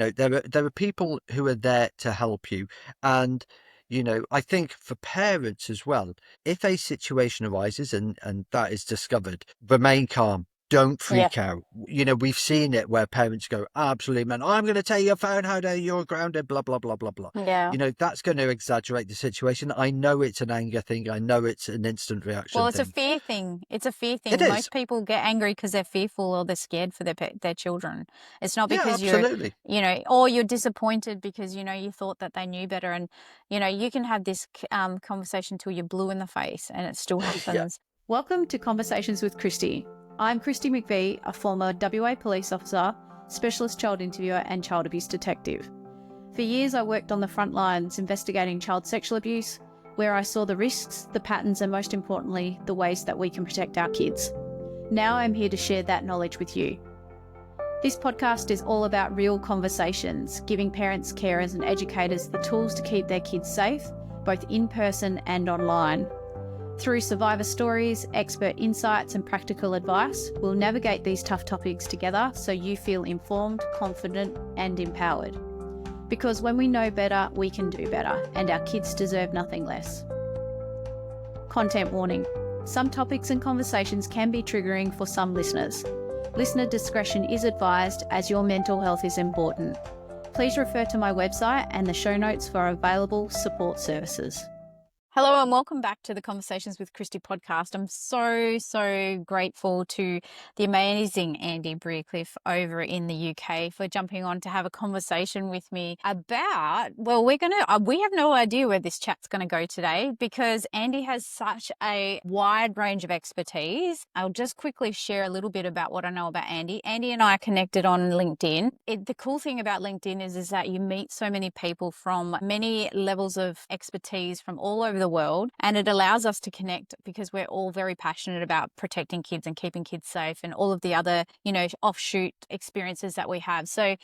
There are people who are there to help you. And, I think for parents as well, if a situation arises and that is discovered, remain calm. Don't Yeah. freak out. We've seen it where parents go, absolutely, man, I'm going to take your phone, how dare you're grounded, blah, blah, blah, blah, blah. Yeah. That's going to exaggerate the situation. I know it's an anger thing. I know it's an instant Well, reaction it's a thing. fear thing. It's a fear It thing. is. Most people get angry because they're fearful or they're scared for their children. It's not Yeah, because you're, absolutely. or you're disappointed because, you thought that they knew better. And, you can have this conversation till you're blue in the face and it still Yeah. happens. Welcome to Conversations with Kristi. I'm Kristi McVie, a former WA police officer, specialist child interviewer and child abuse detective. For years, I worked on the front lines investigating child sexual abuse, where I saw the risks, the patterns, and most importantly, the ways that we can protect our kids. Now I'm here to share that knowledge with you. This podcast is all about real conversations, giving parents, carers, and educators the tools to keep their kids safe, both in person and online. Through survivor stories, expert insights, and practical advice, we'll navigate these tough topics together so you feel informed, confident, and empowered. Because when we know better, we can do better, and our kids deserve nothing less. Content warning. Some topics and conversations can be triggering for some listeners. Listener discretion is advised as your mental health is important. Please refer to my website and the show notes for available support services. Hello and welcome back to the Conversations with Kristi podcast. I'm so grateful to the amazing Andy Briercliffe over in the UK for jumping on to have a conversation with me about, well, we have no idea where this chat's going to go today because Andy has such a wide range of expertise. I'll just quickly share a little bit about what I know about Andy. Andy and I are connected on LinkedIn. The cool thing about LinkedIn is that you meet so many people from many levels of expertise from all over the world, and it allows us to connect because we're all very passionate about protecting kids and keeping kids safe and all of the other, offshoot experiences that we have. So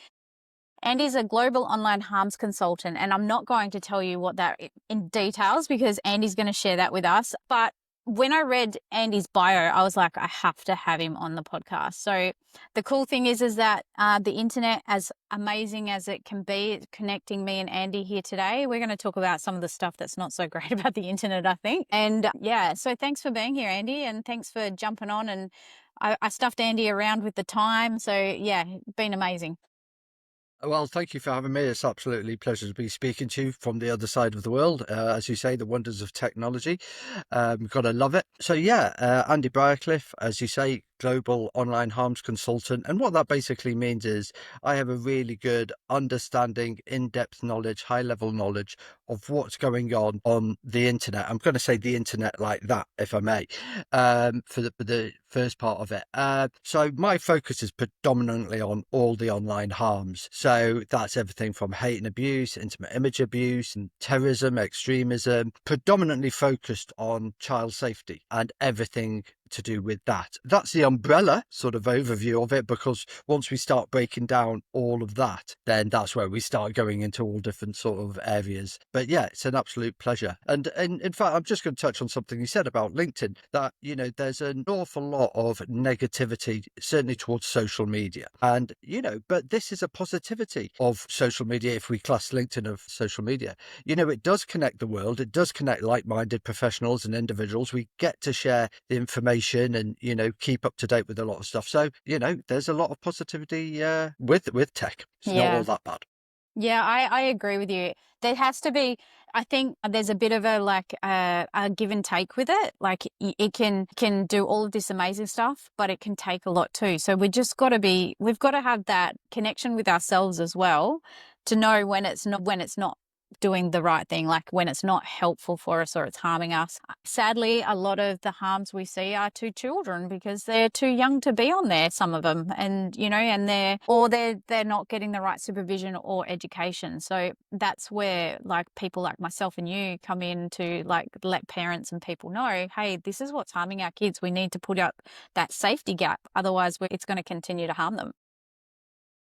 Andy's a global online harms consultant, and I'm not going to tell you what that in details because Andy's going to share that with us. But when I read Andy's bio, I was like, I have to have him on the podcast. So the cool thing is that the internet, as amazing as it can be, connecting me and Andy here today, we're going to talk about some of the stuff that's not so great about the internet, I think. And so thanks for being here, Andy, and thanks for jumping on. And I stuffed Andy around with the time. So been amazing. Well, thank you for having me. It's absolutely a pleasure to be speaking to you from the other side of the world. As you say, the wonders of technology. Gotta love it. So Andy Briercliffe, as you say, global online harms consultant. And what that basically means is I have a really good understanding, in-depth knowledge, high-level knowledge of what's going on the internet. I'm going to say the internet like that, if I may, for the first part of it. So my focus is predominantly on all the online harms. So that's everything from hate and abuse, intimate image abuse, and terrorism, extremism, predominantly focused on child safety and everything to do with that. That's the umbrella sort of overview of it, because once we start breaking down all of that, then that's where we start going into all different sort of areas. But yeah, it's an absolute pleasure. And in fact, I'm just going to touch on something you said about LinkedIn, that, there's an awful lot of negativity, certainly towards social media. And, but this is a positivity of social media. If we class LinkedIn of social media, it does connect the world. It does connect like-minded professionals and individuals. We get to share the information and keep up to date with a lot of stuff. So there's a lot of positivity with tech. It's not all that bad. Yeah, I agree with you. There has to be, I think there's a bit of a give and take with it. Like it can do all of this amazing stuff, but it can take a lot too. So we've got to have that connection with ourselves as well to know when it's not doing the right thing, like when it's not helpful for us or it's harming us. Sadly, a lot of the harms we see are to children because they're too young to be on there, some of them, and they're not getting the right supervision or education. So that's where like people like myself and you come in to like let parents and people know, hey, this is what's harming our kids. We need to put up that safety gap, otherwise it's going to continue to harm them.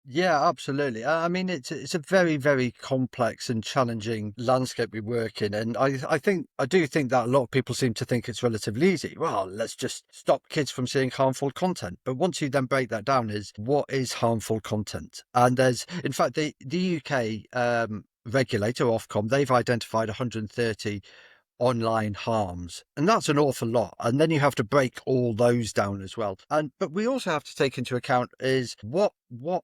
Yeah, absolutely. I mean, it's a very, very complex and challenging landscape we work in, and I do think that a lot of people seem to think it's relatively easy. Well, let's just stop kids from seeing harmful content. But once you then break that down, is what is harmful content? And there's, in fact, the UK regulator Ofcom, they've identified 130 online harms, and that's an awful lot, and then you have to break all those down as well. And but we also have to take into account is what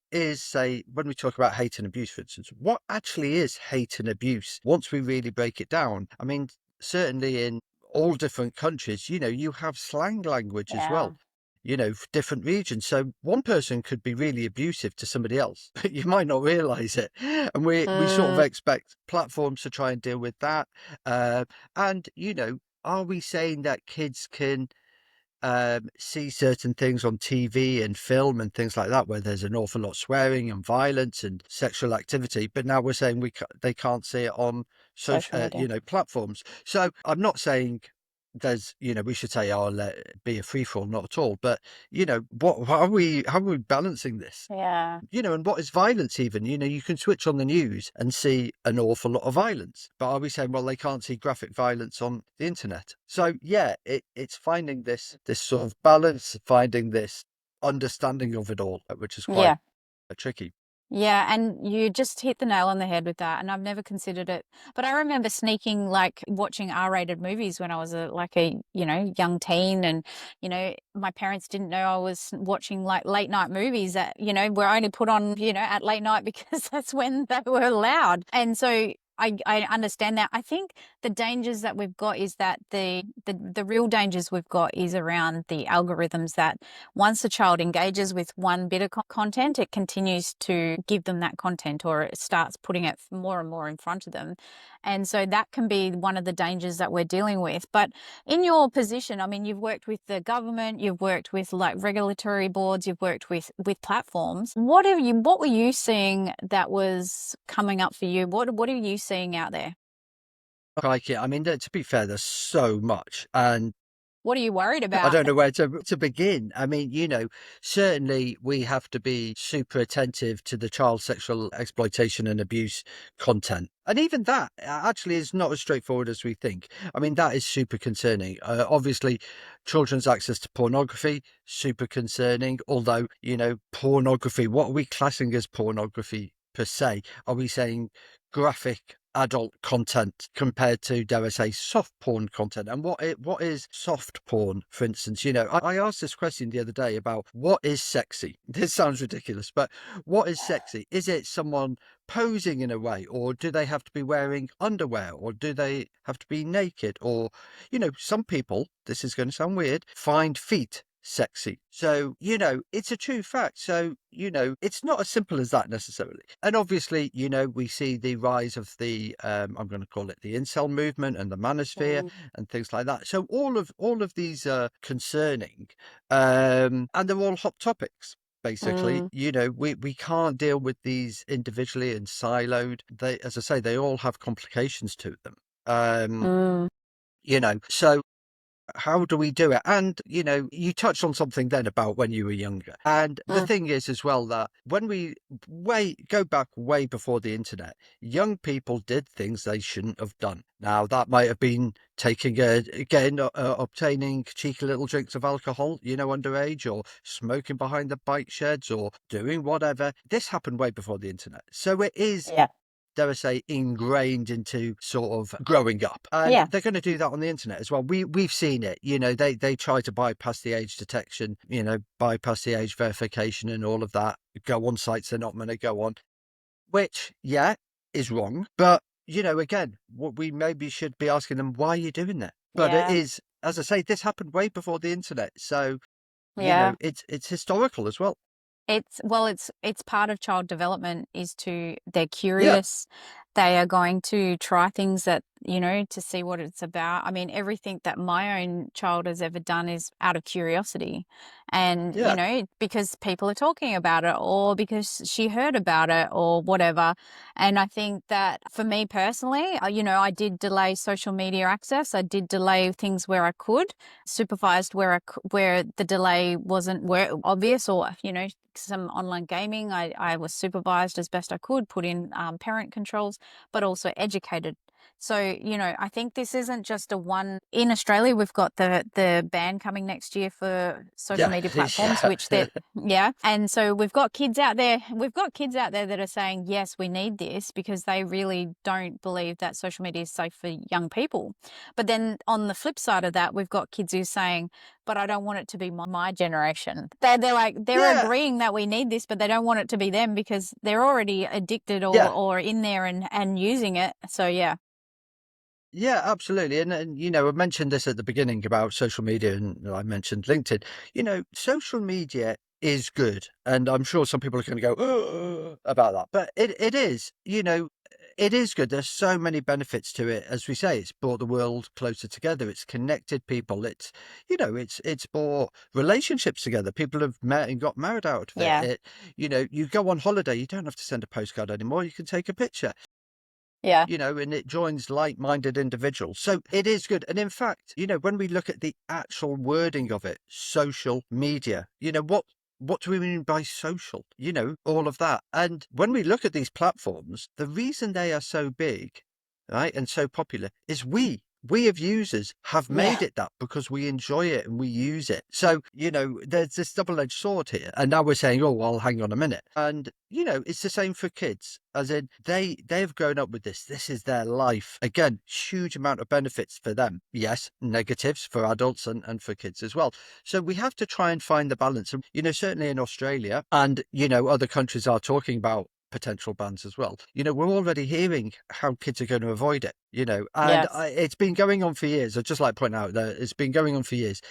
is, say, when we talk about hate and abuse, for instance, what actually is hate and abuse once we really break it down. I mean, certainly in all different countries, you have slang language as Yeah. well, for different regions. So one person could be really abusive to somebody else, but you might not realize it. And we sort of Mm, expect platforms to try and deal with that. Uh, and, are we saying that kids can see certain things on TV and film and things like that, where there's an awful lot of swearing and violence and sexual activity, but now we're saying they can't see it on social social, media. platforms. So I'm not saying there's, we should say, oh, let it be a free for all, not at all. But what how are we balancing this? Yeah. And what is violence even? You can switch on the news and see an awful lot of violence. But are we saying, well, they can't see graphic violence on the internet? So yeah, it's finding this sort of balance, finding this understanding of it all, which is quite Yeah. tricky. Yeah, and you just hit the nail on the head with that, and I've never considered it. But I remember sneaking, like, watching R-rated movies when I was a young teen, and my parents didn't know I was watching like late night movies that were only put on at late night because that's when they were allowed. And so I understand that. I think the dangers that we've got is that the real dangers we've got is around the algorithms, that once a child engages with one bit of content, it continues to give them that content, or it starts putting it more and more in front of them. And so that can be one of the dangers that we're dealing with. But in your position, I mean, you've worked with the government, you've worked with like regulatory boards, you've worked with platforms. What were you seeing that was coming up for you? What are you seeing out there? Crikey, I mean, to be fair, there's so much, and What are you worried I about? don't know where to begin. I mean, certainly we have to be super attentive to the child sexual exploitation and abuse content. And even that actually is not as straightforward as we think. I mean, that is super concerning. Obviously, children's access to pornography, super concerning. Although, pornography, what are we classing as pornography per se? Are we saying graphic adult content compared to, dare I say, soft porn content? And what is soft porn, for instance? I asked this question the other day about what is sexy. This sounds ridiculous, but what is sexy? Is it someone posing in a way, or do they have to be wearing underwear, or do they have to be naked? Or, some people, this is going to sound weird, find feet sexy. So, it's a true fact. So, it's not as simple as that necessarily. And obviously, we see the rise of the I'm going to call it the incel movement and the manosphere Mm, and things like that. So all of these are concerning, and they're all hot topics. Basically, mm, we can't deal with these individually and siloed. They, as I say, they all have complications to them. mm, So how do we do it? And, you touched on something then about when you were younger. And the mm. thing is as well that when we go back way before the internet, young people did things they shouldn't have done. Now, that might have been obtaining cheeky little drinks of alcohol, underage, or smoking behind the bike sheds, or doing whatever. This happened way before the internet. So it is, Yeah. dare I say, ingrained into sort of growing up, and Yeah. they're going to do that on the internet as well. We've seen it. They try to bypass the age detection, bypass the age verification, and all of that. Go on sites they're not going to go on, which is wrong. But again, what we maybe should be asking them, why are you doing that? But it Yeah. is, as I say, this happened way before the internet, so Yeah. it's historical as well. It's part of child development is they're Yeah, curious. They are going to try things that to see what it's about. I mean, everything that my own child has ever done is out of curiosity. And, Yeah, because people are talking about it or because she heard about it or whatever. And I think that for me personally, I did delay social media access. I did delay things where I could, supervised where the delay wasn't obvious, or, some online gaming. I was supervised as best I could, put in parent controls, but also educated. So, I think this isn't just a one. In Australia, we've got the ban coming next year for social yeah, media platforms, yeah, which they're, yeah. And so we've got kids out there. We've got kids out there that are saying, yes, we need this, because they really don't believe that social media is safe for young people. But then on the flip side of that, we've got kids who are saying, but I don't want it to be my generation. They're like, they're yeah, agreeing that we need this, but they don't want it to be them because they're already addicted yeah. or in there and using it. So yeah. Yeah, absolutely. And I mentioned this at the beginning about social media, and I mentioned LinkedIn. Social media is good. And I'm sure some people are going to go about that. But it is, it is good. There's so many benefits to it. As we say, it's brought the world closer together. It's connected people. It's brought relationships together. People have met and got married out of it. Yeah. You go on holiday, you don't have to send a postcard anymore. You can take a picture, Yeah. and it joins like-minded individuals. So it is good. And in fact, when we look at the actual wording of it, social media, what do we mean by social? All of that. And when we look at these platforms, the reason they are so big, right, and so popular is we as users have made Yeah. it that because we enjoy it and we use it. So, there's this double-edged sword here. And now we're saying, oh, well, hang on a minute. And, it's the same for kids, as in they've grown up with this. This is their life. Again, huge amount of benefits for them. Yes, negatives for adults and for kids as well. So we have to try and find the balance. And, certainly in Australia and, other countries are talking about potential bans as well. We're already hearing how kids are going to avoid it, and Yes. it's been going on for years. I'd just like to point out that it's been going on for years.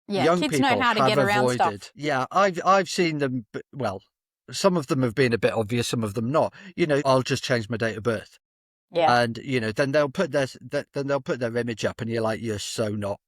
Yeah. Young Kids know people how to have get around avoided. stuff. Yeah, I've seen them. Well, some of them have been a bit obvious, some of them not. I'll just change my date of birth, Yeah. and then they'll put their image up, and you're like, you're so not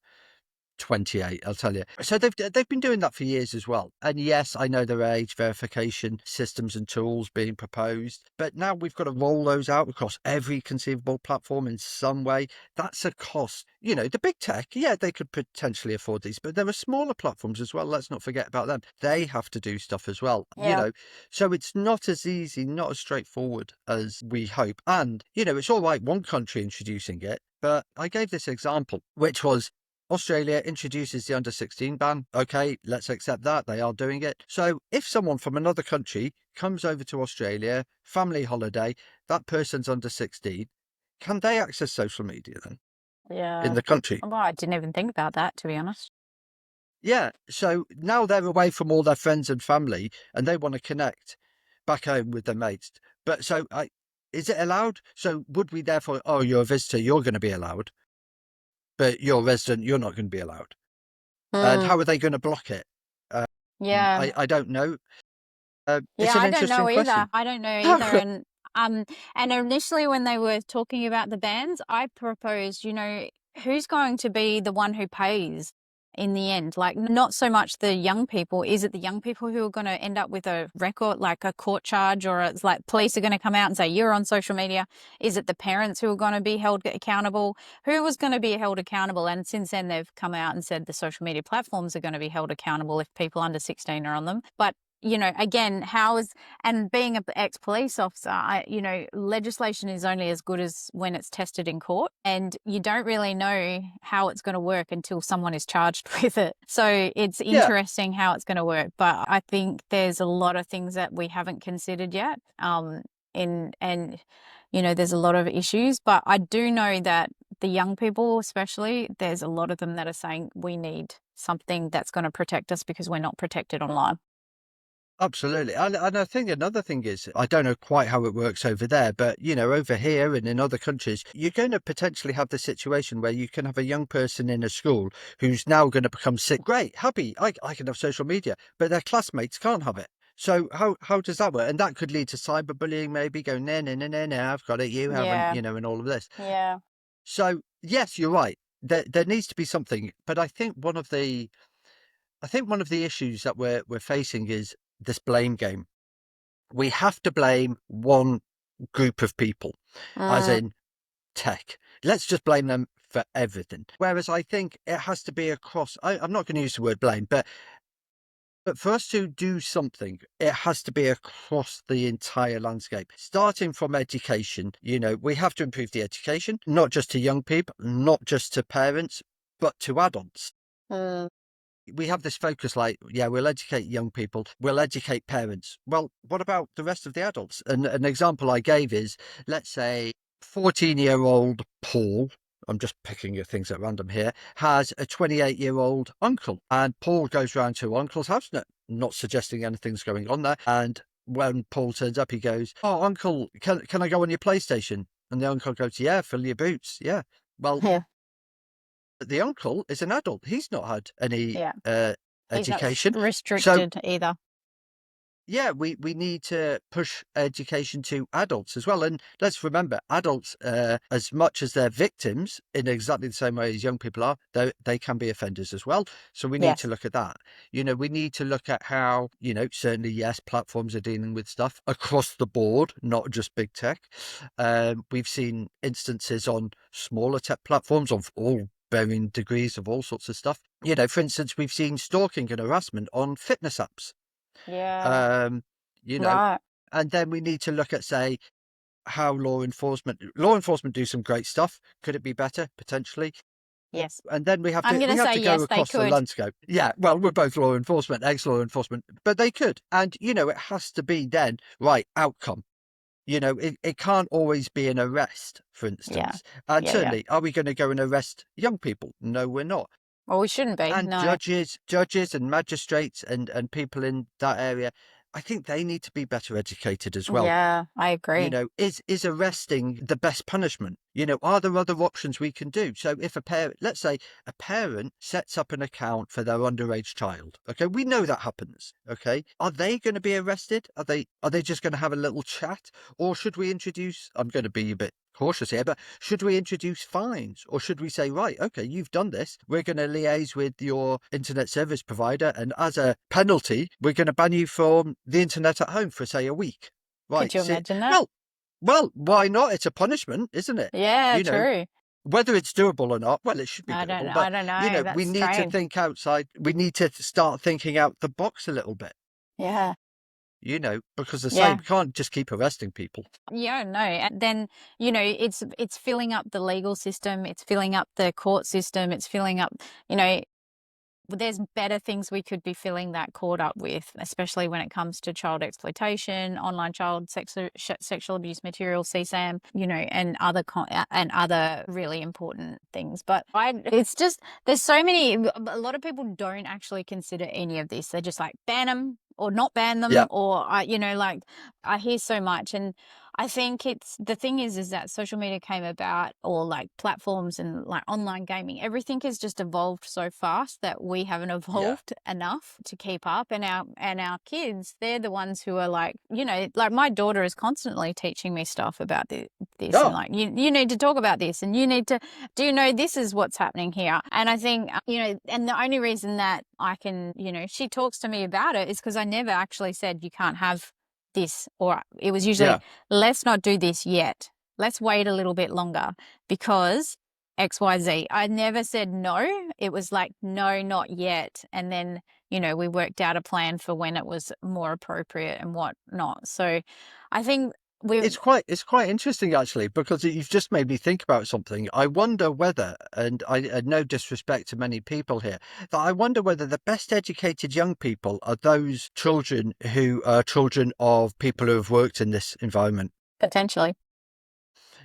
28, I'll tell you. So they've been doing that for years as well. And yes, I know there are age verification systems and tools being proposed, but now we've got to roll those out across every conceivable platform in some way. That's a cost. The big tech, yeah, they could potentially afford these, but there are smaller platforms as well. Let's not forget about them. They have to do stuff as well, Yeah. So it's not as easy, not as straightforward as we hope. And, it's all right, one country introducing it, but I gave this example, which was Australia introduces the under 16 ban. Okay, let's accept that. They are doing it. So if someone from another country comes over to Australia, family holiday, that person's under 16, can they access social media then in Yeah. the country? Well, I didn't even think about that, to be honest. Yeah. So now they're away from all their friends and family and they want to connect back home with their mates. But is it allowed? So would we therefore, oh, you're a visitor, you're going to be allowed, but you're a resident, you're not going to be allowed? And Mm. how are they going to block it? Yeah. I don't know. It's Yeah, an I don't know interesting either. question. I don't know either. Um and initially when they were talking about the bans, I proposed, who's going to be the one who pays in the end? Like, not so much the young people. Is it the young people who are going to end up with a record, like a court charge, or it's like police are going to come out and say you're on social media? Is it the parents who are going to be held accountable? Who was going to be held accountable? And since then they've come out and said the social media platforms are going to be held accountable if people under 16 are on them. But again, and being an ex-police officer, legislation is only as good as when it's tested in court, and you don't really know how it's going to work until someone is charged with it. So it's Yeah, interesting how it's going to work, but I think there's a lot of things that we haven't considered yet. There's a lot of issues, but I do know that the young people, especially, there's a lot of them that are saying we need something that's going to protect us because we're not protected online. absolutely. And I think another thing is, I don't know quite how it works over there, but over here and in other countries, you're going to potentially have the situation where you can have a young person in a school who's now going to become sick. Great, happy, I can have social media, but their classmates can't have it. So how does that work? And that could lead to cyberbullying, maybe going, no, no, no, no, no, I've got it, you haven't, Yeah. and all of this. Yeah. So yes, you're right. There needs to be something, but I think one of the issues that we're facing is this blame game. We have to blame one group of people, as in tech. Let's just blame them for everything. Whereas I think it has to be across. I'm not going to use the word blame, but for us to do something, it has to be across the entire landscape, starting from education. We have to improve the education, not just to young people, not just to parents, but to adults. We have this focus like, yeah, we'll educate young people, we'll educate parents. Well, what about the rest of the adults? And an example I gave is, let's say 14-year-old Paul, I'm just picking things at random here, has a 28-year-old uncle. And Paul goes round to uncle's house, not suggesting anything's going on there. And when Paul turns up, he goes, "Oh, uncle, can I go on your PlayStation?" And the uncle goes, "Yeah, fill your boots." Yeah. Well, Yeah. the uncle is an adult. He's not had any He's not education. So restricted either. yeah, we need to push education to adults as well. And let's remember, adults, as much as they're victims in exactly the same way as young people are, they can be offenders as well. So we need to look at that. We need to look at how, certainly, yes, platforms are dealing with stuff across the board, not just big tech. We've seen instances on smaller tech platforms of all varying degrees of all sorts of stuff. For instance, we've seen stalking and harassment on fitness apps. Yeah. You know, Right. and then we need to look at, say, how law enforcement do some great stuff. Could it be better? Potentially. Yes. And then we have I'm to going to say go yes, they across the could. landscape. Yeah, well, we're both law enforcement, ex-law enforcement, but they could. And, it has to be then, right, outcome. It can't always be an arrest, for instance. And Yeah. certainly, are we going to go and arrest young people? No, we're not. Well, we shouldn't be. And No. judges and magistrates and people in that area, I think they need to be better educated as well. Yeah, I agree. Is arresting the best punishment? Are there other options we can do? So if let's say a parent sets up an account for their underage child, okay, we know that happens, okay, are they going to be arrested? Are they just going to have a little chat? Or should we introduce, I'm going to be a bit cautious here, but should we introduce fines? Or should we say, right, okay, you've done this, we're going to liaise with your internet service provider, and as a penalty, we're going to ban you from the internet at home for, say, a week. Right. Could you imagine that? Well, why not? It's a punishment, isn't it? Yeah, true. Whether it's doable or not, well, it should be I doable. don't But, know. That's we need to strange. think outside. We need to start thinking out the box a little bit, Yeah. because the Yeah. same can't just keep arresting people. Yeah, no. And then, it's filling up the legal system, it's filling up the court system, it's filling up, there's better things we could be filling that court up with, especially when it comes to child exploitation, online child sexual abuse material, CSAM, and other really important things. But it's just, there's so many, a lot of people don't actually consider any of this. They're just like, ban them or not ban them, Yeah. or I hear so much. And I think the thing is that social media came about, or like platforms and like online gaming, everything has just evolved so fast that we haven't evolved enough to keep up. And our kids, they're the ones who are like, like my daughter is constantly teaching me stuff about this and like, you need to talk about this, and you need to, this is what's happening here. And I think, and the only reason that I can, she talks to me about it is because I never actually said you can't have this, or it was usually, let's not do this yet. Let's wait a little bit longer because XYZ. I never said no. It was like, no, not yet. And then, we worked out a plan for when it was more appropriate and what not. So I think it's quite interesting, actually, because you've just made me think about something. I wonder whether, and I no disrespect to many people here, that I wonder whether the best educated young people are those children who are children of people who have worked in this environment. Potentially.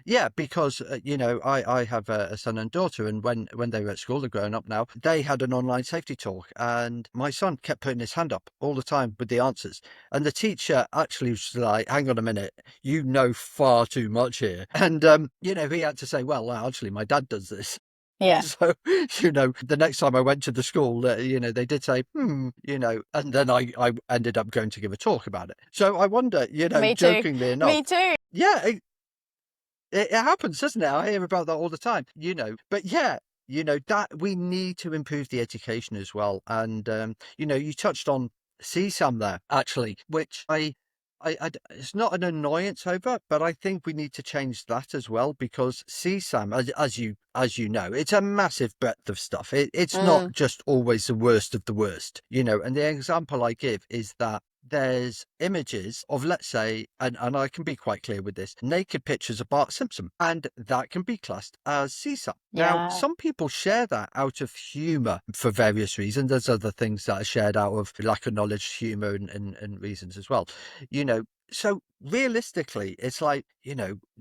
Yeah, because, I have a son and daughter, and when they were at school, they're growing up now, they had an online safety talk, and my son kept putting his hand up all the time with the answers. And the teacher actually was like, hang on a minute, you know far too much here. And, he had to say, well, actually, my dad does this. Yeah. So, the next time I went to the school, they did say, and then I ended up going to give a talk about it. So I wonder, Me too. jokingly enough. Me too. Yeah. It happens, doesn't it? I hear about that all the time, but yeah, that we need to improve the education as well. And, you touched on CSAM there, actually, which it's not an annoyance over, but I think we need to change that as well, because CSAM, as you know, it's a massive breadth of stuff. It's not just always the worst of the worst, and the example I give is that there's images of, let's say, and I can be quite clear with this, naked pictures of Bart Simpson, and that can be classed as CSAM. Now, Yeah. some people share that out of humour for various reasons. There's other things that are shared out of lack of knowledge, humour, and reasons as well. So realistically, it's like,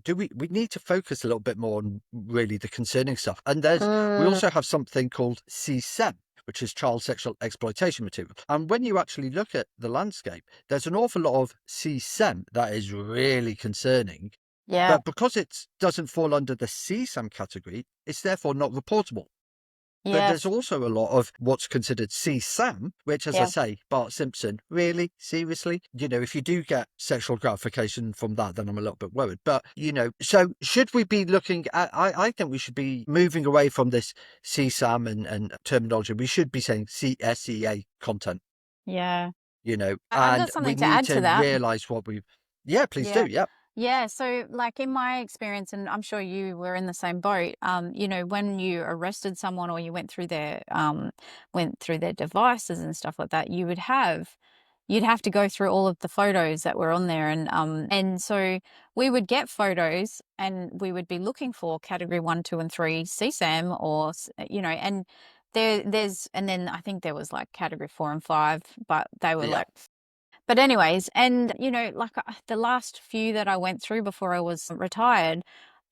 do we need to focus a little bit more on really the concerning stuff? And we Mm, also have something called CSEM, which is child sexual exploitation material. And when you actually look at the landscape, there's an awful lot of CSEM that is really concerning. yeah. But because it doesn't fall under the CSAM category, it's therefore not reportable. But there's Yes. also a lot of what's considered CSAM, which, as I Yeah. say, Bart Simpson, really? Seriously? If you do get sexual gratification from that, then I'm a little bit worried. But, so should we be looking at, I think we should be moving away from this CSAM and terminology. We should be saying CSEA content, Yeah. I've and got we something to need add to to that. realise yeah, please do. Yeah. Yeah. Yeah. So, like in my experience, and I'm sure you were in the same boat, when you arrested someone or you went through their devices and stuff like that, you'd have to go through all of the photos that were on there. And so we would get photos and we would be looking for category 1, 2, and 3 CSAM and and then I think there was like category 4 and 5, but they were Yeah. like, but anyways, and like the last few that I went through before I was retired,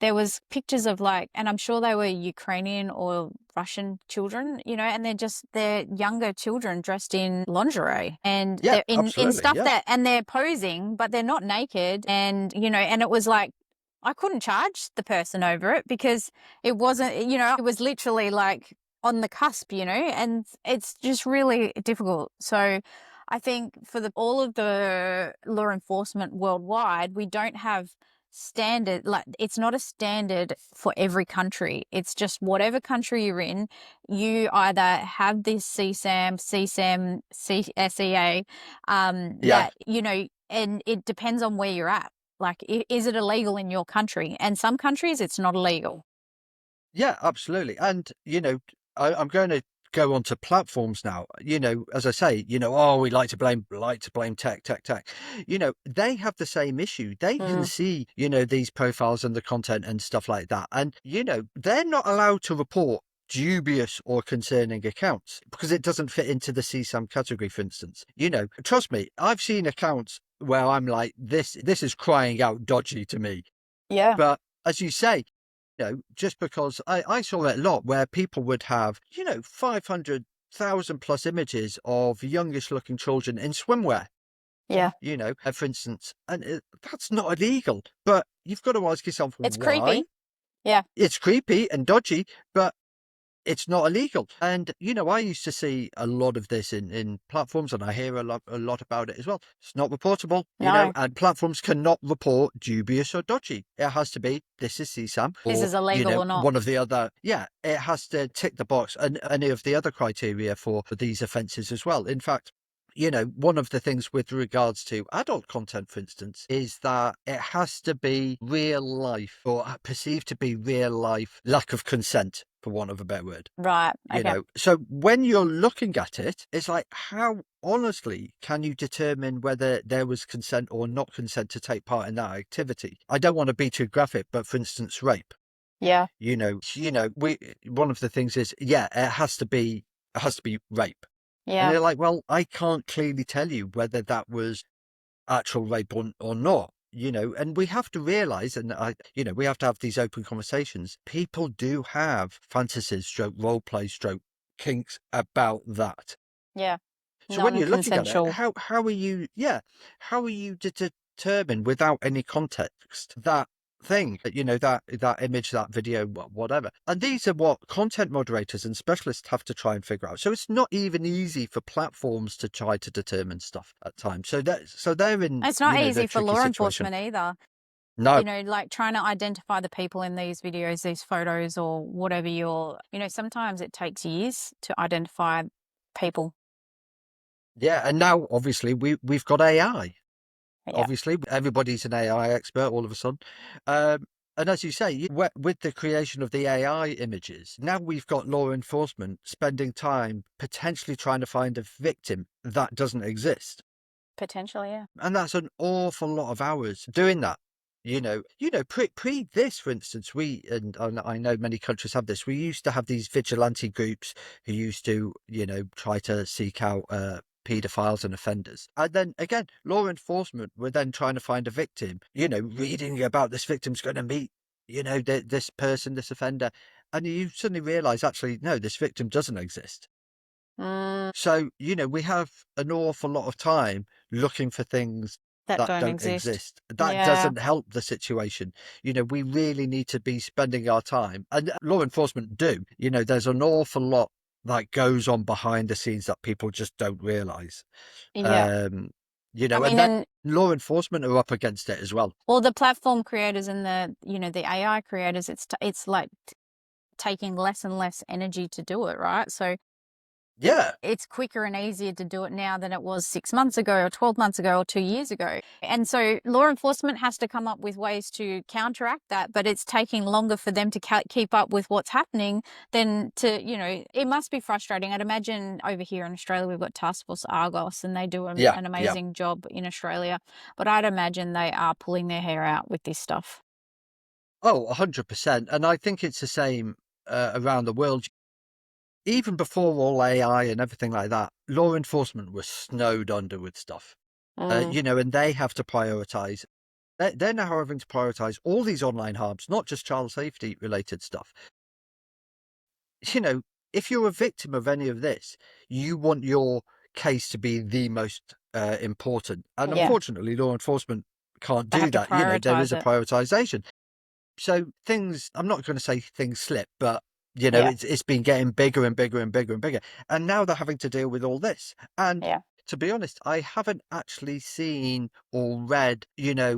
there was pictures of like, and I'm sure they were Ukrainian or Russian children, and they're younger children dressed in lingerie, and Yeah, they're in absolutely. stuff Yeah. and they're posing, but they're not naked, and and it was like I couldn't charge the person over it because it wasn't, it was literally like on the cusp, and it's just really difficult. So I think for all of the law enforcement worldwide, we don't have standard, like it's not a standard for every country. It's just whatever country you're in, you either have this CSAM, CSEM, CSEA, Yeah. that, and it depends on where you're at. Like, is it illegal in your country? And some countries it's not illegal. Yeah, absolutely. And, I'm going to go on to platforms now. As I say, oh, we like to blame tech. They have the same issue. They can Mm, see, these profiles and the content and stuff like that. And, they're not allowed to report dubious or concerning accounts because it doesn't fit into the CSAM category, for instance. Trust me, I've seen accounts where I'm like, this is crying out dodgy to me. yeah, But as you say, just because I saw it a lot where people would have, 500,000 plus images of youngish looking children in swimwear, yeah. for instance, and that's not illegal. But you've got to ask yourself It's why. creepy. Yeah, It's creepy and dodgy, but it's not illegal. And, I used to see a lot of this in platforms, and I hear a lot about it as well. It's not reportable, no, and platforms cannot report dubious or dodgy. It has to be, this is CSAM, this or, is illegal or not. one of the other, yeah, it has to tick the box and any of the other criteria for these offences as well. In fact, one of the things with regards to adult content, for instance, is that it has to be real life or perceived to be real life lack of consent, for want of a better word. Right. Okay. So when you're looking at it, it's like, how honestly can you determine whether there was consent or not consent to take part in that activity? I don't want to be too graphic, but for instance, rape. Yeah. We one of the things is, yeah, it has to be rape. And Yeah. they're like, well, I can't clearly tell you whether that was actual rape or not, and we have to realize, and we have to have these open conversations. People do have fantasies, stroke role play, stroke kinks about that. Yeah. So when you're looking at it, Non-consensual. how are you to determine without any context that thing, that image, that video, whatever? And these are what content moderators and specialists have to try and figure out. So it's not even easy for platforms to try to determine stuff at times. So they're in, It's not the easy for tricky law situation. enforcement either. No. Like trying to identify the people in these videos, these photos, or whatever sometimes it takes years to identify people. Yeah, and now obviously we've got AI. Yeah, Obviously, everybody's an AI expert all of a sudden. And as you say, with the creation of the AI images, now we've got law enforcement spending time potentially trying to find a victim that doesn't exist. potentially, yeah. And that's an awful lot of hours doing that. Pre this, for instance, and I know many countries have this. We used to have these vigilante groups who used to, try to seek out paedophiles and offenders. And then again, law enforcement were then trying to find a victim, reading about this victim's going to meet, this person, this offender. And you suddenly realize, actually, no, this victim doesn't exist. Mm, So, we have an awful lot of time looking for things that that don't don't exist. exist. That Yeah, doesn't help the situation. We really need to be spending our time, and law enforcement do. There's an awful lot that goes on behind the scenes that people just don't realize. yeah. Um, I and mean, then and law enforcement are up against it as well. well, the platform creators and the AI creators, it's like taking less and less energy to do it, right? So Yeah, it's quicker and easier to do it now than it was 6 months ago or 12 months ago or 2 years ago. And so law enforcement has to come up with ways to counteract that, but it's taking longer for them to keep up with what's happening than it must be frustrating. I'd imagine over here in Australia, we've got Task Force Argos and they do yeah. an Yeah. amazing job in Australia, but I'd imagine they are pulling their hair out with this stuff. Oh, 100%. And I think it's the same around the world. Even before all AI and everything like that, law enforcement was snowed under with stuff. Mm, And they have to prioritize. They're now having to prioritize all these online harms, not just child safety related stuff. You know, if you're a victim of any of this, you want your case to be the most important. And yeah, unfortunately, law enforcement can't they do have to that. There is prioritize a it. prioritization. So I'm not going to say things slip, but Yeah, it's been getting bigger and bigger and bigger and bigger. And now they're having to deal with all this. And yeah. to be honest, I haven't actually seen or read,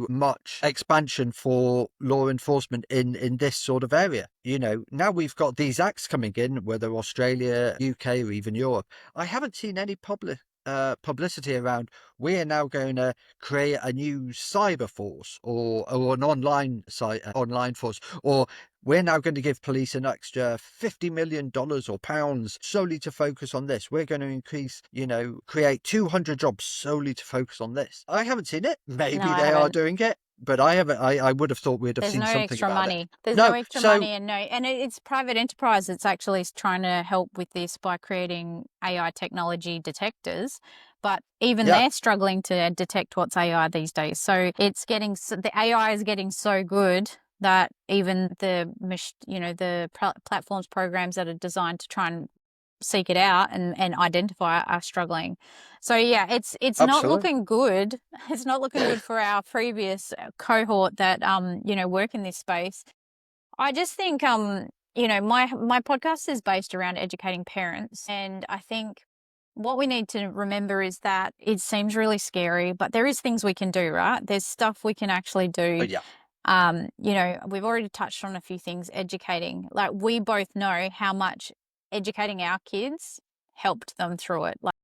much expansion for law enforcement in this sort of area. Now we've got these acts coming in, whether Australia, UK, or even Europe. I haven't seen any publicity around we're now going to create a new cyber force or an online force, or we're now going to give police an extra $50 million or pounds solely to focus on this. We're going to increase, create 200 jobs solely to focus on this. I haven't seen it. No, Maybe I they are haven't. doing it, but I haven't. I would have thought we'd have There's seen no something extra about it. money. There's no No. extra So, money, and it's private enterprise that's actually trying to help with this by creating AI technology detectors. But even yeah, they're struggling to detect what's AI these days. So the AI is getting so good that even the platforms programs that are designed to try and seek it out and identify it are struggling. So yeah, it's not absolutely. looking good. It's not looking good for our previous cohort that work in this space. I just think my podcast is based around educating parents, and I think what we need to remember is that it seems really scary, but there is things we can do, right? There's stuff we can actually Oh, do. yeah. We've already touched on a few things educating. Like we both know how much educating our kids helped them through it. Like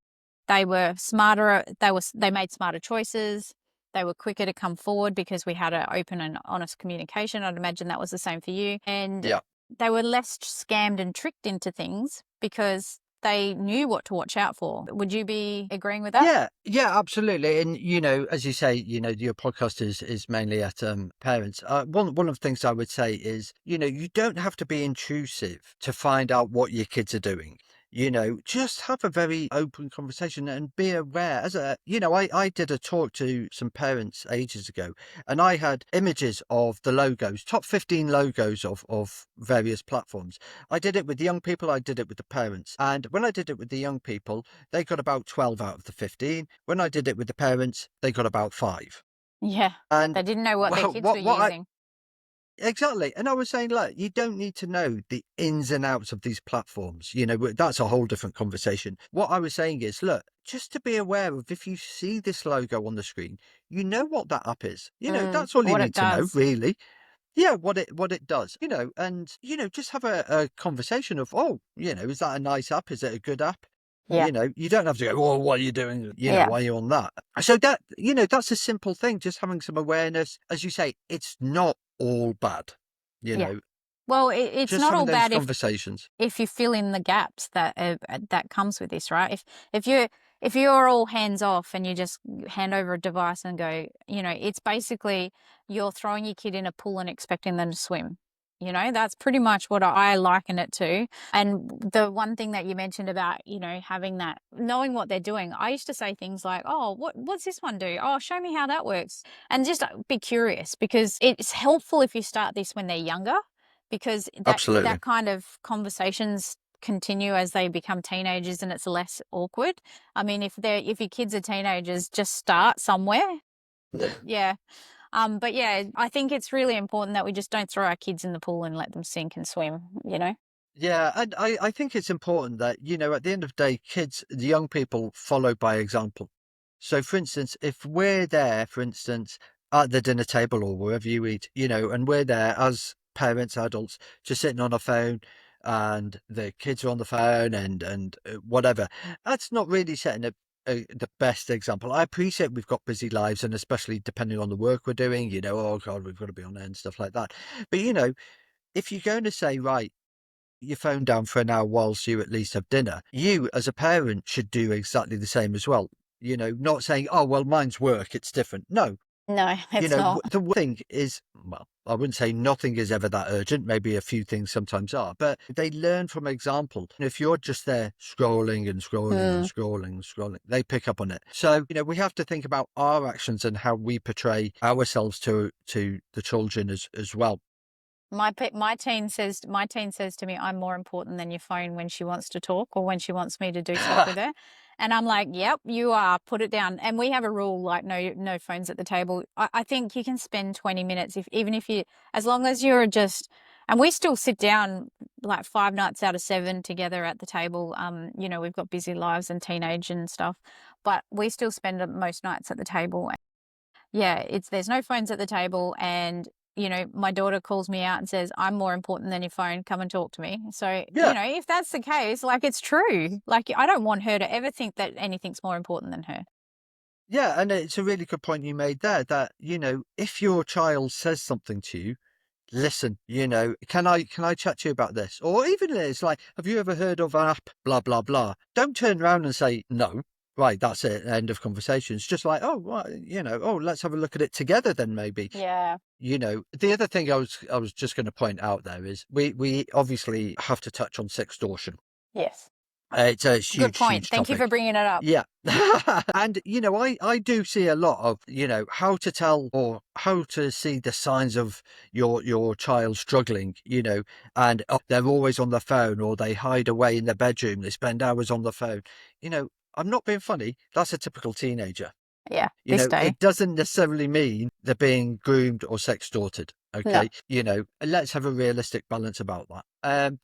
they were smarter, they made smarter choices. They were quicker to come forward because we had an open and honest communication. I'd imagine that was the same for you. And Yeah. they were less scammed and tricked into things because they knew what to watch out for. Would you be agreeing with that? Yeah, yeah, absolutely. And as you say, your podcast is mainly at parents. One of the things I would say is, you don't have to be intrusive to find out what your kids are doing. Just have a very open conversation and be aware. I did a talk to some parents ages ago, and I had images of the logos, top 15 logos of various platforms. I did it with the young people, I did it with the parents. And when I did it with the young people, they got about 12 out of the 15. When I did it with the parents, they got about 5. Yeah. And They didn't know what their well, kids were what I using. Exactly. And I was saying, look, you don't need to know the ins and outs of these platforms. That's a whole different conversation. What I was saying is, look, just to be aware of, if you see this logo on the screen, you know what that app is. That's all you What it need to know, does. really. Yeah, what it does, and just have a conversation of, oh, is that a nice app? Is it a good app? Yeah. You don't have to go, oh, what are you doing? Yeah. Why are you on that? So that's a simple thing, just having some awareness. As you say, it's not all bad, Yeah. Well, it's just not having all those bad conversations. if you fill in the gaps that comes with this, right? If you're all hands off and you just hand over a device and go, it's basically you're throwing your kid in a pool and expecting them to swim. That's pretty much what I liken it to. And the one thing that you mentioned about, having that, knowing what they're doing, I used to say things like, oh, what's this one do? Oh, show me how that works. And just be curious, because it's helpful if you start this when they're younger, because Absolutely. that kind of conversations continue as they become teenagers and it's less awkward. I mean, if your kids are teenagers, just start somewhere. Yeah. But yeah, I think it's really important that we just don't throw our kids in the pool and let them sink and swim. Yeah, and I think it's important that, at the end of the day, kids, the young people, follow by example. So, for instance, if we're there, for instance, at the dinner table or wherever you eat, and we're there as parents, adults, just sitting on our phone, and the kids are on the phone and whatever, that's not really setting the best example. I appreciate we've got busy lives, and especially depending on the work we're doing, oh God, we've got to be on there and stuff like that. But, if you're going to say, right, your phone down for an hour whilst you at least have dinner, you as a parent should do exactly the same as well. Not saying, oh, well, mine's work, it's different. No, No, it's not. the thing is, well, I wouldn't say nothing is ever that urgent. Maybe a few things sometimes are, but they learn from example. If you're just there scrolling and scrolling and scrolling and scrolling, they pick up on it. So, we have to think about our actions and how we portray ourselves to the children as well. My teen says to me, I'm more important than your phone when she wants to talk or when she wants me to do stuff with her. And I'm like, yep, you are. Put it down. And we have a rule, like no phones at the table. I think you can spend 20 minutes even if you, as long as you're just, and we still sit down like 5 nights out of 7 together at the table. We've got busy lives and teenage and stuff, but we still spend most nights at the table. Yeah, there's no phones at the table, and my daughter calls me out and says, I'm more important than your phone, come and talk to me. So, Yeah. if that's the case, like, it's true. Like, I don't want her to ever think that anything's more important than her. Yeah, and it's a really good point you made there that, if your child says something to you, listen, can I chat to you about this? Or even it's like, have you ever heard of an app, blah, blah, blah. Don't turn around and say, no, right, that's it, end of conversation. It's just like, oh, well, oh, let's have a look at it together then maybe. Yeah. The other thing I was just going to point out there is we obviously have to touch on sextortion. Yes. It's a Good huge, point. huge Thank you topic. for bringing it up. Yeah. And, I do see a lot of, how to tell or how to see the signs of your child struggling, and they're always on the phone, or they hide away in their bedroom. They spend hours on the phone. I'm not being funny. That's a typical teenager. Yeah. This day. It doesn't necessarily mean they're being groomed or sextorted. Okay. Let's have a realistic balance about that.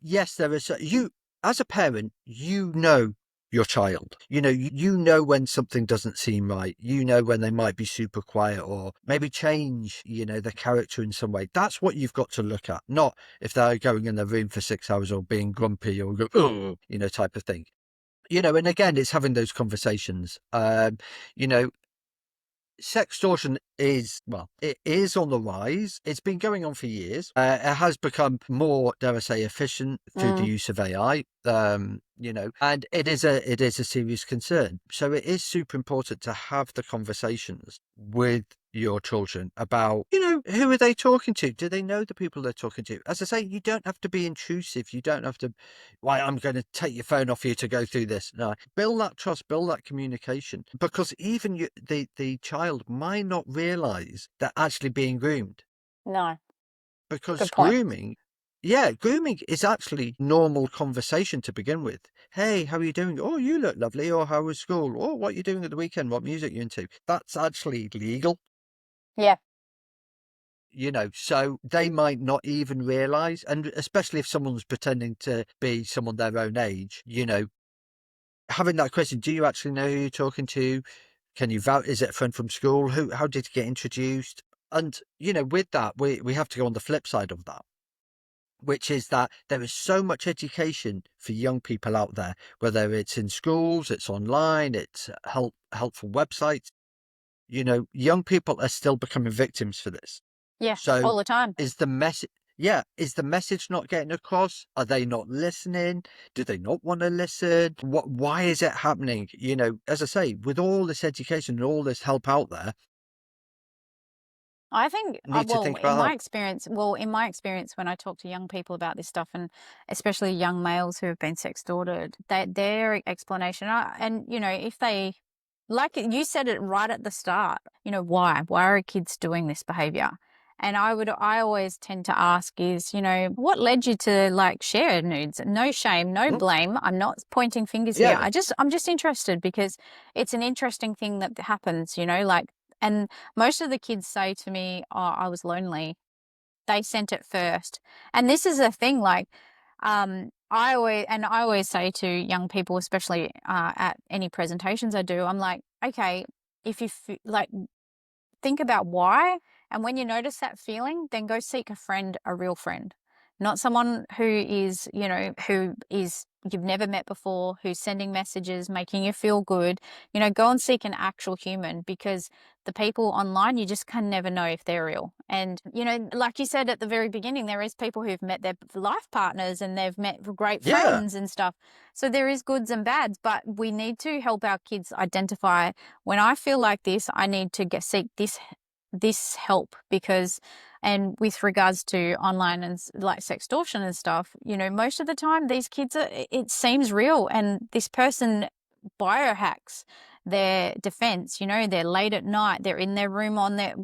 Yes, there is, you, as a parent, your child, you know when something doesn't seem right, when they might be super quiet or maybe change, their character in some way. That's what you've got to look at, not if they're going in their room for 6 hours or being grumpy or go, oh, type of thing. And again, it's having those conversations. You know, Sextortion it is on the rise. It's been going on for years. It has become more, dare I say, efficient through the use of AI. And it is a serious concern. So it is super important to have the conversations with your children about, who are they talking to? Do they know the people they're talking to? As I say, you don't have to be intrusive. You don't have to, I'm going to take your phone off you to go through this. No, build that trust, build that communication, because even the child might not realize they're actually being groomed. No. Because Good point. grooming is actually normal conversation to begin with. Hey, how are you doing? Oh, you look lovely. Or how was school? Oh, what are you doing at the weekend? What music are you into? That's actually legal. Yeah. so they might not even realize, and especially if someone's pretending to be someone their own age, having that question, do you actually know who you're talking to? Can you vouch? Is it a friend from school? How did you get introduced? And, with that, we have to go on the flip side of that, which is that there is so much education for young people out there, whether it's in schools, it's online, it's helpful websites. Young people are still becoming victims for this. Yeah, So all the time. is the message, yeah, is the message not getting across? Are they not listening? Do they not want to listen? Why is it happening? As I say, with all this education and all this help out there, I think, need to think about that. in my experience, when I talk to young people about this stuff, and especially young males who have been sextorted, their explanation, and if they, like you said it right at the start, why are kids doing this behavior? And I always tend to ask is, what led you to like share nudes? No shame, no Mm, blame. I'm not pointing fingers here. yeah, I'm just interested because it's an interesting thing that happens, like, and most of the kids say to me, "Oh, I was lonely." They sent it first. And this is a thing, like, I always say to young people, especially at any presentations I do, I'm like, okay, if you like, think about why. And when you notice that feeling, then go seek a friend, a real friend, not someone who is, who is you've never met before, who's sending messages, making you feel good. Go and seek an actual human, because the people online, you just can never know if they're real. And, like you said at the very beginning, there is people who've met their life partners and they've met great yeah, friends and stuff. So there is goods and bads, but we need to help our kids identify, when I feel like this, I need to seek this help, because, and with regards to online and like sextortion and stuff, most of the time these kids it seems real, and this person biohacks their defense. They're late at night, they're in their room on their,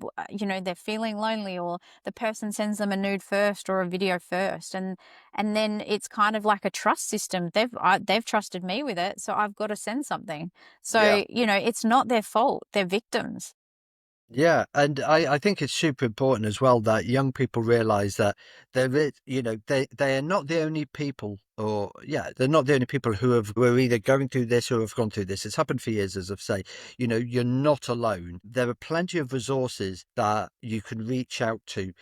they're feeling lonely, or the person sends them a nude first or a video first, and then it's kind of like a trust system. They've trusted me with it, so I've got to send something. yeah. So it's not their fault, they're victims. Yeah, and I think it's super important as well that young people realize that there is, they are not the only people, or yeah, they're not the only people who are either going through this or have gone through this. It's happened for years, as I've said. You're not alone. There are plenty of resources that you can reach out to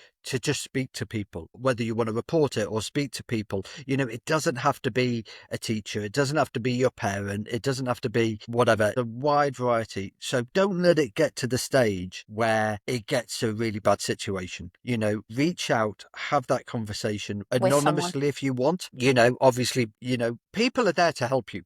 just speak to people, whether you want to report it or speak to people. It doesn't have to be a teacher. It doesn't have to be your parent. It doesn't have to be whatever. A wide variety. So don't let it get to the stage where it gets to a really bad situation. Reach out, have that conversation With someone. anonymously if you want. Obviously, people are there to help you.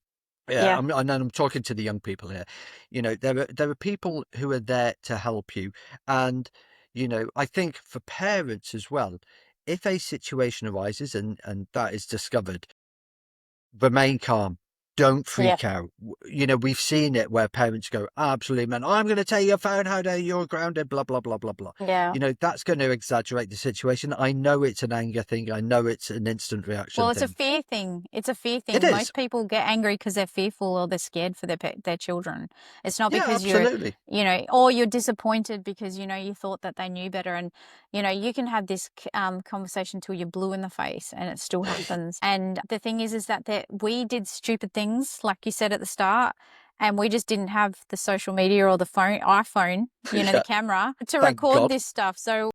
Yeah, Yeah. I'm talking to the young people here. There are people who are there to help you, and I think for parents as well, if a situation arises and that is discovered, remain calm. Don't Yeah. freak out. We've seen it where parents go, absolutely, man, I'm going to take your phone. How dare you're grounded, blah, blah, blah, blah, blah. Yeah. That's going to exaggerate the situation. I know it's an anger thing. I know it's an instant reaction Well, it's a thing. fear thing. It's a fear It thing. is. Most people get angry because they're fearful or they're scared for their children. It's not Yeah, because you're, absolutely. or you're disappointed because, you thought that they knew better. And, you can have this conversation till you're blue in the face and it still happens. And the thing is that we did stupid things, like you said at the start, and we just didn't have the social media or the iPhone, the Yeah, camera to thank record God. this stuff. So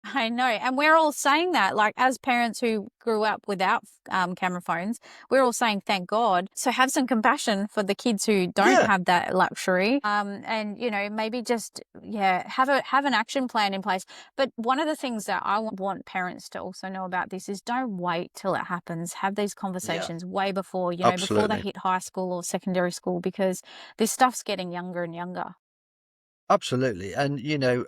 I know. And we're all saying that, like, as parents who grew up without camera phones, we're all saying, thank God. So have some compassion for the kids who don't Yeah, have that luxury. And, maybe just, yeah, have an action plan in place. But one of the things that I want parents to also know about this is, don't wait till it happens. Have these yeah, conversations way before, before they absolutely. hit high school or secondary school, because this stuff's getting younger and younger. Absolutely. And,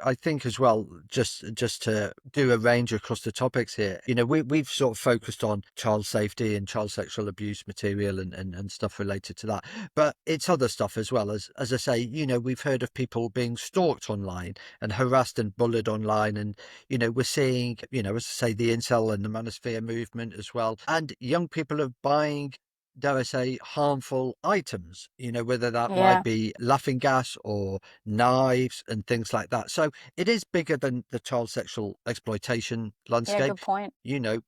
I think as well, just to do a range across the topics here, we've sort of focused on child safety and child sexual abuse material and stuff related to that. But it's other stuff as well. As I say, we've heard of people being stalked online and harassed and bullied online. And, we're seeing, as I say, the incel and the manosphere movement as well. And young people are buying dare I say, harmful items, whether that might Yeah. be laughing gas or knives and things like that. So it is bigger than the child sexual exploitation Yeah, landscape. good point.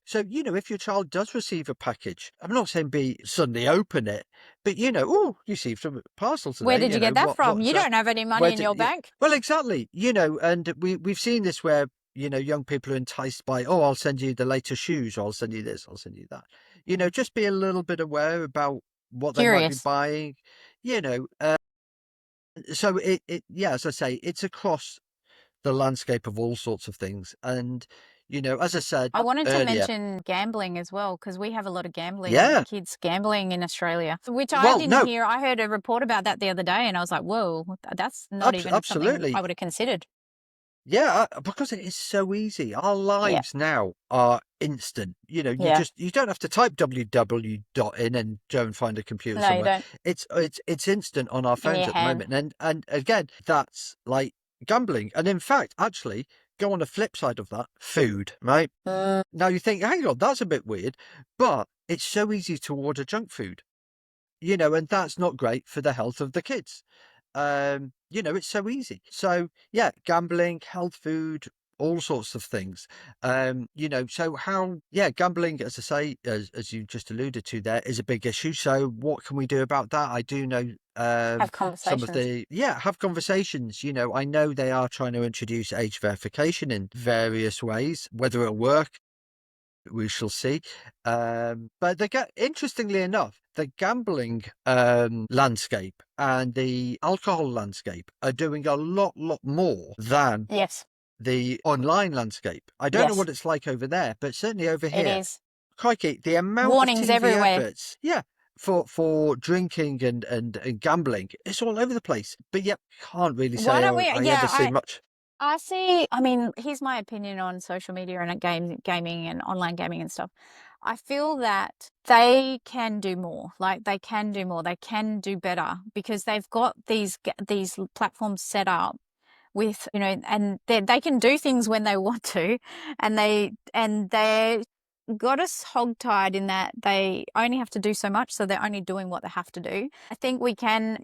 So if your child does receive a package, I'm not saying be suddenly open it, but oh, you received a parcel Where today, did you get that from? You what's don't have any money where in did your yeah, bank. well, exactly, and we've seen this where young people are enticed by, oh, I'll send you the latest shoes, or I'll send you this, I'll send you that. Just be a little bit aware about what they might be Curious. buying, you know. So yeah, as I say, it's across the landscape of all sorts of things. And, as I said I wanted to earlier, mention gambling as well, because we have a lot of yeah, kids gambling in Australia, which I well, didn't no, hear. I heard a report about that the other day, and I was like, whoa, that's not even something I absolutely. would have considered. Yeah, because it is so easy. Our Yeah. lives now are instant. Yeah. You don't have to type www dot in and go and find a computer No, you somewhere. don't. It's instant on our In phones your at the hand. moment. And again, that's like gambling. And in fact, actually, go on the flip side of that, food, right? Now you think, hang on, that's a bit weird, but it's so easy to order junk food, and that's not great for the health of the kids. It's so easy. So yeah, gambling, health food, all sorts of things. So yeah, gambling, as I say, as you just alluded to there, is a big issue. So what can we do about that? I do know Have some of conversations. have conversations. I know they are trying to introduce age verification in various ways. Whether it'll work, we shall see. But interestingly enough, the gambling landscape and the alcohol landscape are doing a lot more than Yes. the online landscape. I don't know Yes, what it's like over there, but certainly over it here, is. crikey, the amount of Warnings TV everywhere. adverts, yeah, for drinking and gambling, it's all over the place. But yet, can't really Why say don't we? I ever Yeah, see much. I see. I mean, here's my opinion on social media and gaming and online gaming and stuff. I feel that they can do more. Like they can do more. They can do better because they've got these platforms set up with, and they can do things when they want to, and they got us hogtied in that they only have to do so much, so they're only doing what they have to do. I think we can,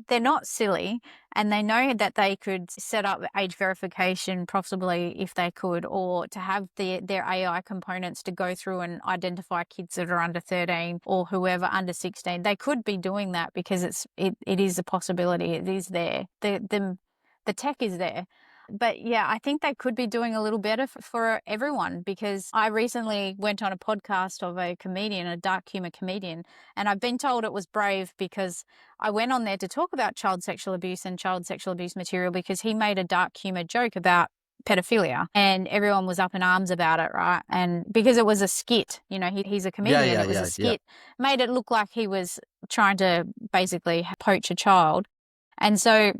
they're not silly, and they know that they could set up age verification possibly if they could, or to have their AI components to go through and identify kids that are under 13 or whoever under 16. They could be doing that because it is a possibility. It is there. The tech is there. But yeah, I think they could be doing a little better for everyone, because I recently went on a podcast of a comedian, a dark humor comedian, and I've been told it was brave because I went on there to talk about child sexual abuse and child sexual abuse material because he made a dark humor joke about pedophilia, and everyone was up in arms about it, right? And because it was a skit, he's a Yeah, comedian, yeah, it was a yeah, yeah. skit, made it look like he was trying to basically poach a child. And so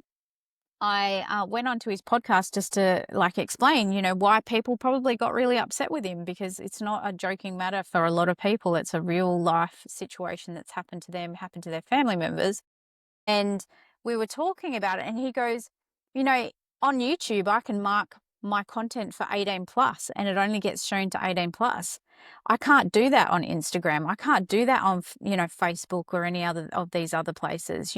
I went onto his podcast just to explain, why people probably got really upset with him, because it's not a joking matter for a lot of people. It's a real life situation that's happened to them, happened to their family members. And we were talking about it, and he goes, you know, on YouTube, I can mark my content for 18 plus and it only gets shown to 18 plus. I can't do that on Instagram. I can't do that on, Facebook or any other of these other places.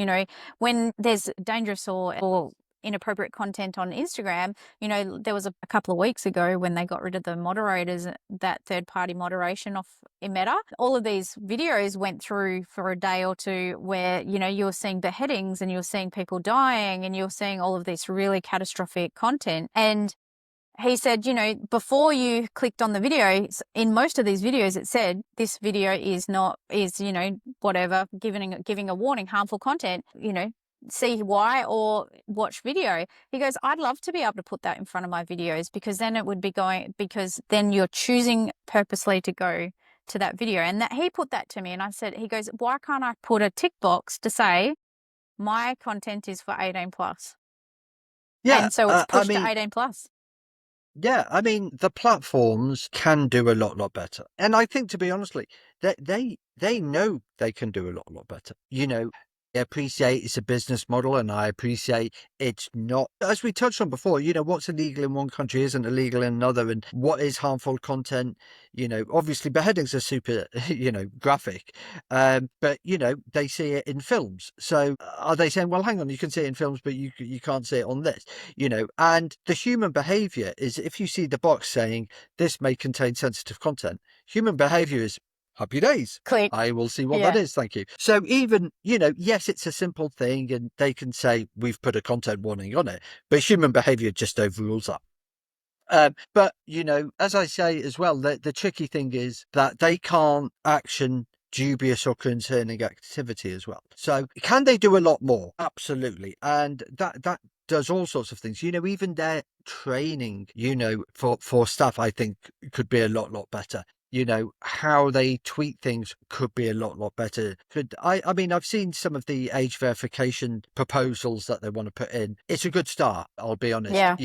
When there's dangerous or inappropriate content on Instagram, there was a couple of weeks ago when they got rid of the moderators, that third-party moderation off Meta. All of these videos went through for a day or two where, you were seeing beheadings and you were seeing people dying and you were seeing all of this really catastrophic content. And he said, before you clicked on the video, in most of these videos, it said this video is whatever, giving a warning, harmful content, see why or watch video. He goes, I'd love to be able to put that in front of my videos, because then it would be because then you're choosing purposely to go to that video. And that he put that to me, and I said, he goes, why can't I put a tick box to say my content is for 18 plus? Yeah, And so it's I pushed to mean, 18 plus. yeah, I mean, the platforms can do a lot better. And I think, to be honestly, they know they can do a lot better. appreciate it's a business model, and I appreciate it's not, as we touched on before, what's illegal in one country isn't illegal in another, and what is harmful content. Obviously beheadings are super, graphic, but they see it in films. So are they saying, well, hang on, you can see it in films, but you can't see it on this? And the human behavior is, if you see the box saying this may contain sensitive content, human behavior is happy days. Click. I will see what that Yeah. is. Thank you. So even, yes, it's a simple thing and they can say we've put a content warning on it, but human behavior just overrules that. But, as I say as well, the tricky thing is that they can't action dubious or concerning activity as well. So can they do a lot more? Absolutely. And that does all sorts of things. Even their training, for staff, I think could be a lot better. How they tweet things could be a lot better. I mean, I've seen some of the age verification proposals that they want to put in. It's a good start, I'll be honest. Yeah.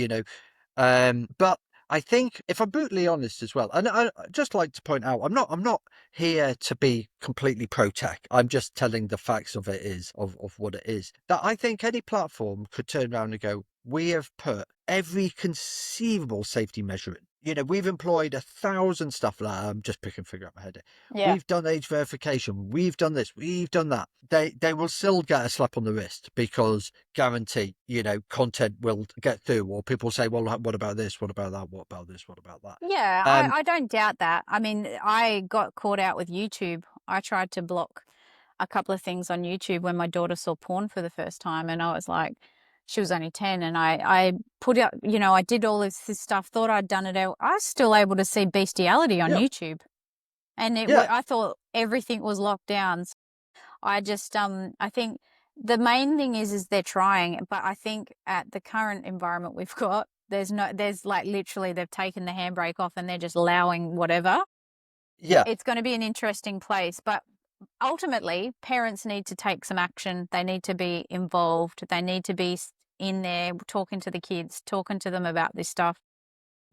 But I think, if I'm brutally honest as well, and I just like to point out, I'm not here to be completely pro tech. I'm just telling the facts of what it is. That I think any platform could turn around and go, we have put every conceivable safety measure in. We've employed 1,000 stuff like that. I'm just picking figure out my head. Yeah. We've done age verification. We've done this. We've done that. They will still get a slap on the wrist because guarantee, content will get through, or people say, well, what about this? What about that? What about this? What about that? Yeah, I don't doubt that. I mean, I got caught out with YouTube. I tried to block a couple of things on YouTube when my daughter saw porn for the first time, and I was like, she was only 10, and I put out, I did all this stuff, thought I'd done it out. I was still able to see bestiality on Yeah. YouTube, and Yeah. I thought everything was locked down. So I just, I think the main thing is they're trying, but I think at the current environment we've got, there's like literally they've taken the handbrake off and they're just allowing whatever. Yeah. It's going to be an interesting place, but ultimately parents need to take some action. They need to be involved. They need to be in there talking to the kids, talking to them about this stuff.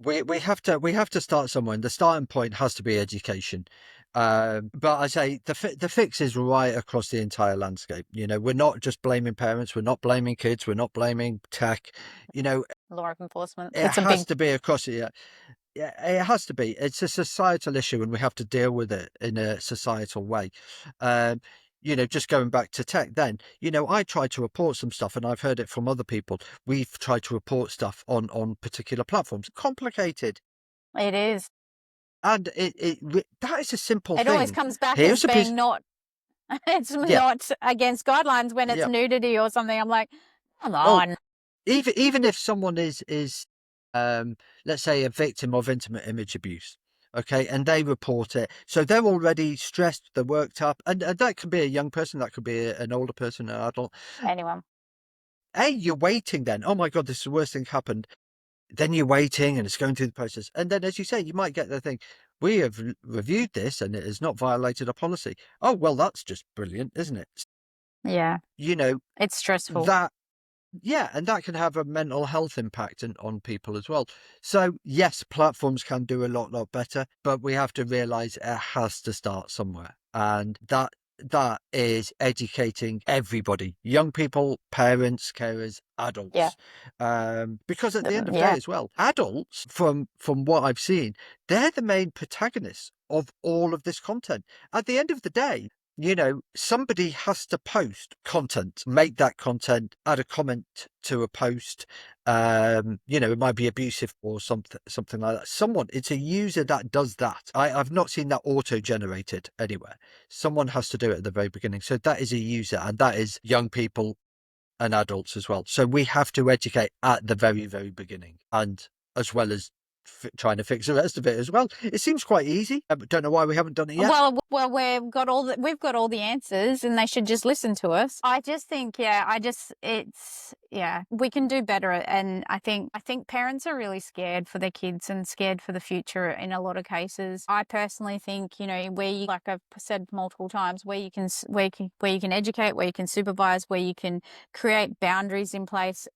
We have to start somewhere, and the starting point has to be education. But I say the fix is right across the entire landscape. We're not just blaming parents, we're not blaming kids, we're not blaming tech. Law of enforcement. It It's a has big, to be across it. Yeah, it has to be. It's a societal issue, and we have to deal with it in a societal way. Um, just going back to tech, then, I tried to report some stuff, and I've heard it from other people. We've tried to report stuff on particular platforms. Complicated. it is. And that is a simple It always thing. comes back Here's as a piece. being not, it's Yeah, not against guidelines when it's yeah. nudity or something. I'm like, come Well, on. even if someone is let's say a victim of intimate image abuse, okay, and they report it, so they're already stressed, they're worked up, and that could be a young person, that could be an older person, an adult. Anyone. Hey, you're waiting then. Oh my God, this is the worst thing happened. Then you're waiting and it's going through the process. And then, as you say, you might get the thing, we have reviewed this and it has not violated a policy. Oh, well, that's just brilliant, isn't it? Yeah. You know, It's stressful. that, yeah, and that can have a mental health impact on people as well. So, yes, platforms can do a lot better, but we have to realize it has to start somewhere. And that is educating everybody, young people, parents, carers, Yeah. adults. Because at the end of the day Yeah. as well, adults, from what I've seen, they're the main protagonists of all of this content. At the end of the day, somebody has to post content, make that content, add a comment to a post. It might be abusive or something like that. It's a user that does that. I've not seen that auto-generated anywhere. Someone has to do it at the very beginning. So that is a user, and that is young people and adults as well. So we have to educate at the very, very beginning, and as well as trying to fix the rest of it as well. It seems quite easy. I don't know why we haven't done it yet. Well, we've got all the answers, and they should just listen to us. I just think, we can do better, and I think parents are really scared for their kids and scared for the future in a lot of cases. I personally think, where you, like I've said multiple times, where you can educate, where you can supervise, where you can create boundaries in place,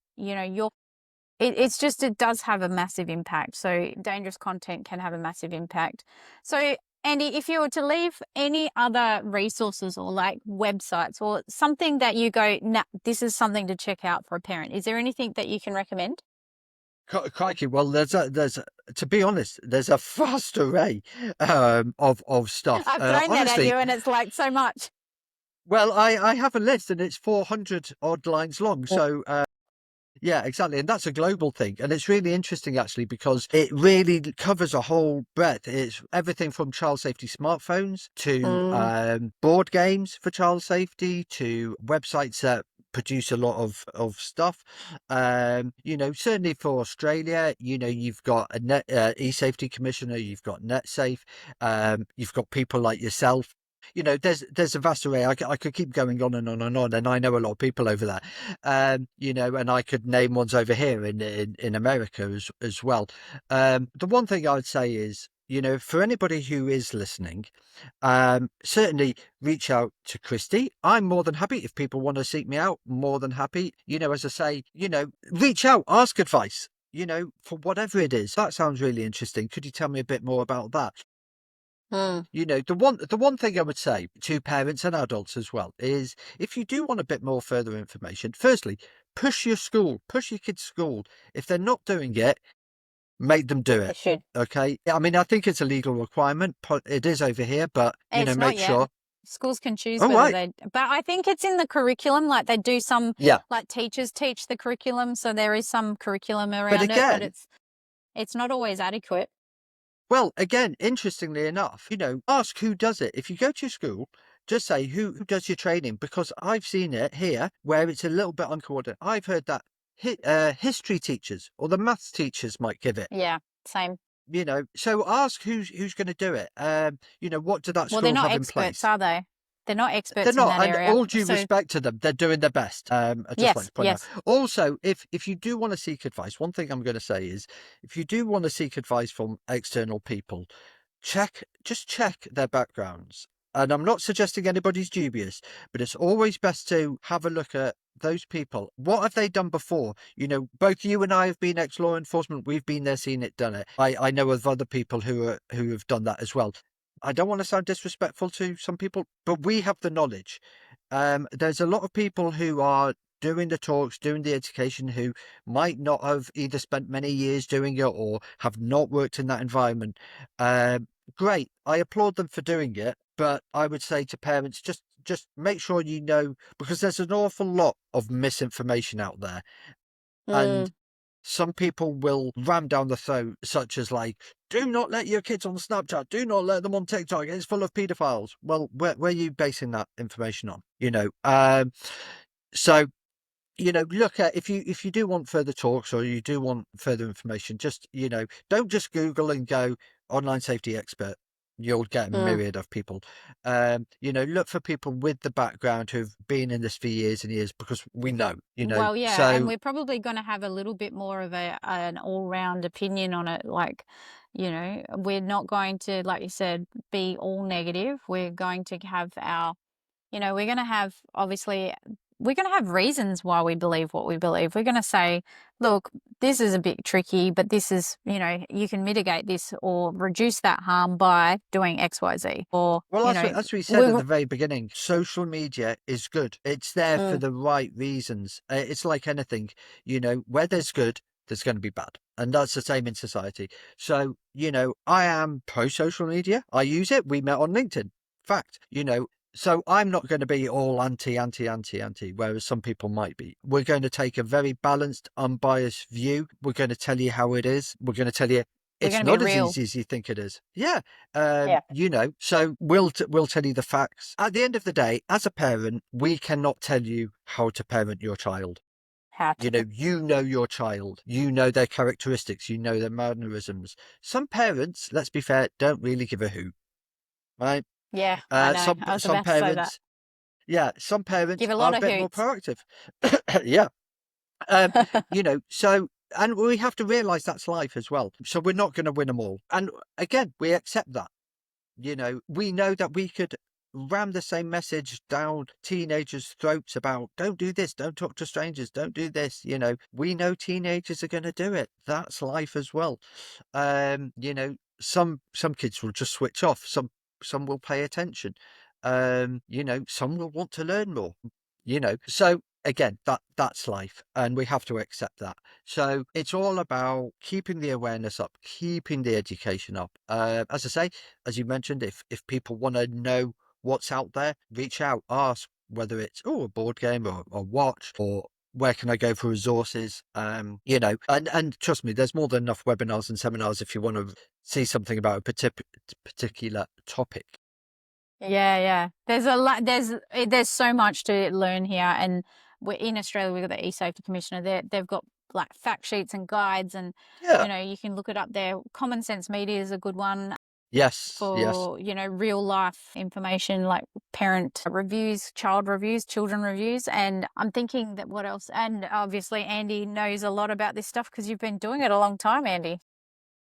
it does have a massive impact. So dangerous content can have a massive impact. So Andy, if you were to leave any other resources or like websites or something that you go, nah, this is something to check out for a parent, is there anything that you can recommend? Crikey, well, to be honest, there's a vast array of stuff. I've thrown that at Honestly, you and it's like so much. well, I have a list and it's 400 odd lines long. So yeah, exactly. And that's a global thing. And it's really interesting, actually, because it really covers a whole breadth. It's everything from child safety smartphones to board games for child safety to websites that produce a lot of stuff. Certainly for Australia, you've got a net e-safety commissioner, you've got NetSafe, you've got people like yourself. There's a vast array. I could keep going on and on and on, and I know a lot of people over there. And I could name ones over here in America as well. The one thing I would say is, for anybody who is listening, certainly reach out to Kristi. I'm more than happy if people want to seek me out. More than happy. As I say, reach out, ask advice. For whatever it is. That sounds really interesting. Could you tell me a bit more about that? The one thing I would say to parents and adults as well is if you do want a bit more further information, firstly, push your kids' school. If they're not doing it, make them do It it. should. Okay. I mean, I think it's a legal requirement. It is over here, but It's not make yet. sure. Schools can choose Oh, whether right. but I think it's in the curriculum. Like they do some, Yeah. like teachers teach the curriculum, so there is some curriculum But around it, but again, it's not always adequate. well, again, interestingly enough, ask who does it. If you go to your school, just say who does your training, because I've seen it here where it's a little bit uncoordinated. I've heard that history teachers or the maths teachers might give it. Yeah, same. So ask who's going to do it. What do that Well, they're school not have in experts, place? are they? They're not They're experts in not, that and area. all due So respect to them, they're doing their best. I just like yes, to point out. yes. Also, if you do want to seek advice, one thing I'm going to say is, if you do want to seek advice from external people, just check their backgrounds. And I'm not suggesting anybody's dubious, but it's always best to have a look at those people. What have they done before? Both you and I have been ex-law enforcement. We've been there, seen it, done it. I know of other people who have done that as well. I don't want to sound disrespectful to some people, but we have the knowledge. There's a lot of people who are doing the talks, doing the education, who might not have either spent many years doing it or have not worked in that environment. Great. I applaud them for doing it, but I would say to parents, just make sure you know, because there's an awful lot of misinformation out there. And some people will ram down the throat, such as like, do not let your kids on Snapchat, do not let them on TikTok, it's full of paedophiles. Well, where are you basing that information on? So look at, if you do want further talks or you do want further information, just don't just Google and go online safety expert. You'll get a myriad of people. Look for people with the background who've been in this for years and years, because we know. Well, yeah, So and we're probably going to have a little bit more of an all-round opinion on it. Like, we're not going to, like you said, be all negative. We're going to have we're going to have, obviously, we're going to have reasons why we believe what we believe. We're going to say, look, this is a bit tricky, but this is, you can mitigate this or reduce that harm by doing X, Y, Z. Or, well, as we said at the very beginning, social media is good. It's there for the right reasons. It's like anything, where there's good, there's going to be bad. And that's the same in society. So, I am pro social media. I use it. We met on LinkedIn. Fact, so I'm not going to be all anti, whereas some people might be. We're going to take a very balanced, unbiased view. We're going to tell you how it is. We're going to tell you it's not as easy as you think it is. Yeah. So we'll tell you the facts. At the end of the day, as a parent, we cannot tell you how to parent your child. how to. You know your child. You know their characteristics. You know their mannerisms. Some parents, let's be fair, don't really give a hoot. Right? Yeah, I know. I was Some about to say that. parents, yeah, some parents Give a are lot a of bit more hoots. proactive. Yeah. So, and we have to realise that's life as well. So we're not going to win them all. And again, we accept that. We know that we could ram the same message down teenagers' throats about don't do this, don't talk to strangers, don't do this. We know teenagers are going to do it. That's life as well. some kids will just switch off. Some will pay attention. Some will want to learn more. So again, that's life, and we have to accept that. So it's all about keeping the awareness up, keeping the education up. As I say, as you mentioned, if people want to know what's out there, reach out, ask whether it's a board game or watch, or where can I go for resources? And trust me, there's more than enough webinars and seminars if you want to see something about a particular topic. Yeah. There's a lot. There's so much to learn here, and we're in Australia. We've got the e-safety commissioner. They've got like fact sheets and guides, and Yeah. you can look it up there. Common Sense Media is a good one Yes. Yes. for real life information like parent reviews, child reviews, children reviews. And I'm thinking that what else? And obviously Andy knows a lot about this stuff because you've been doing it a long time, Andy.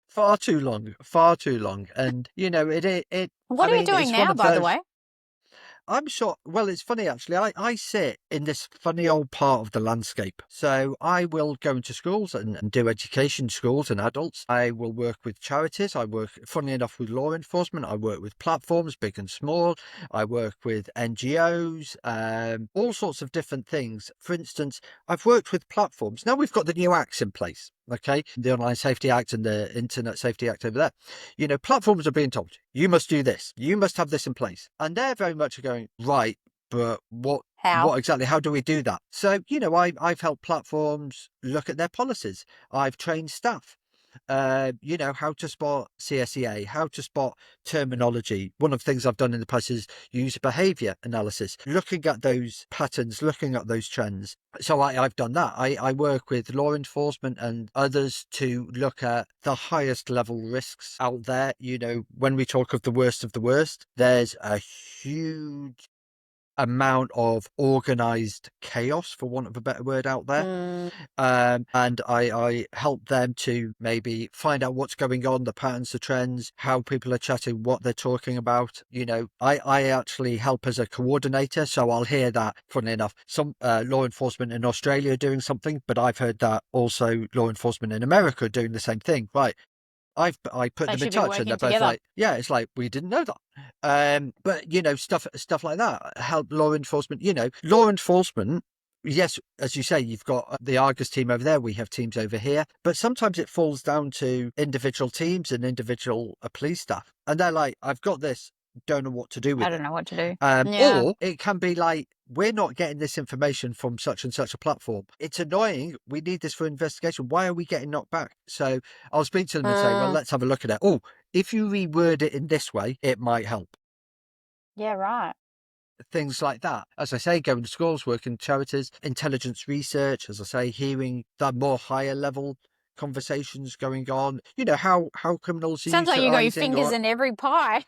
Far too long. Far too long. And it. What I are you mean, doing it's one now, of by the those. way? I'm sure. Well, it's funny actually. I sit in this funny old part of the landscape. So I will go into schools and do education, schools and adults. I will work with charities. I work, funny enough, with law enforcement. I work with platforms, big and small. I work with NGOs, all sorts of different things. For instance, I've worked with platforms. Now we've got the new acts in place. Okay, the Online Safety Act and the Internet Safety Act over there. Platforms are being told, you must do this, you must have this in place. And they're very much going, right, but How? what exactly, how do we do that? So, I've helped platforms look at their policies. I've trained staff. How to spot CSEA, how to spot terminology. One of the things I've done in the past is user behavior analysis, looking at those patterns, looking at those trends. So I've done that. I work with law enforcement and others to look at the highest level risks out there. When we talk of the worst, there's a huge amount of organized chaos, for want of a better word, out there. And I help them to maybe find out what's going on, the patterns, the trends, how people are chatting, what they're talking about. I actually help as a coordinator, so I'll hear that, funnily enough, some law enforcement in Australia are doing something, but I've heard that also law enforcement in America are doing the same thing. Right. I put They them in should be touch, and they're working both together. like, yeah, it's like, we didn't know that. But stuff like that, help law enforcement. Law enforcement, yes, as you say, you've got the Argus team over there, we have teams over here, but sometimes it falls down to individual teams and individual police staff, and they're like, I've got this, don't know what to do I with don't it. know what to do. Yeah. Or it can be like, we're not getting this information from such and such a platform. It's annoying. We need this for investigation. Why are we getting knocked back? So I'll speak to them and say, well, let's have a look at it. Oh, if you reword it in this way, it might help. Yeah, right. Things like that. As I say, going to schools, working charities, intelligence research, as I say, hearing the more higher level conversations going on. How criminals are Sounds like you got your utilising fingers or. in every pie.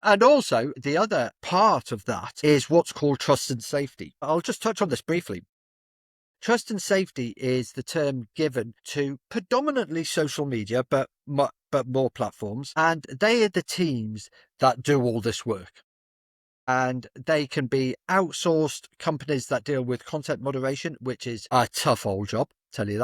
And also, the other part of that is what's called trust and safety. I'll just touch on this briefly. Trust and safety is the term given to predominantly social media, but more platforms. And they are the teams that do all this work. And they can be outsourced companies that deal with content moderation, which is a tough old job, tell you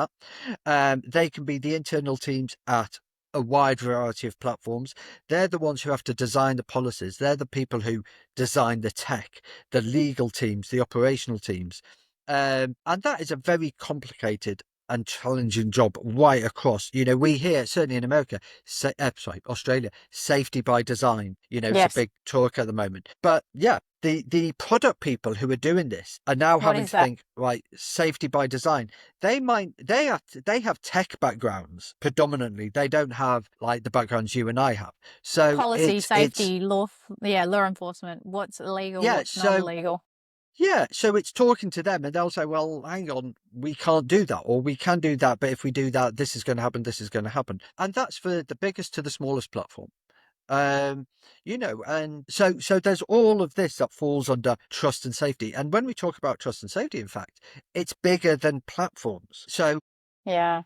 that. They can be the internal teams at a wide variety of platforms. They're the ones who have to design the policies. They're the people who design the tech, the legal teams, the operational teams. And that is a very complicated and challenging job right across. We hear, certainly in America, Australia, safety by design, it's a Yes. big talk at the moment. But yeah, the product people who are doing this are now What having is to that? think, right, safety by design. They have tech backgrounds predominantly. They don't have like the backgrounds you and I have. So Policy, it's safety, law, law enforcement. What's illegal, yeah, what's not so illegal. yeah, so it's talking to them, and they'll say, well, hang on, we can't do that, or we can do that, but if we do that, this is going to happen, this is going to happen. And that's for the biggest to the smallest platform. And so there's all of this that falls under trust and safety. And when we talk about trust and safety, in fact, it's bigger than platforms. So Yeah.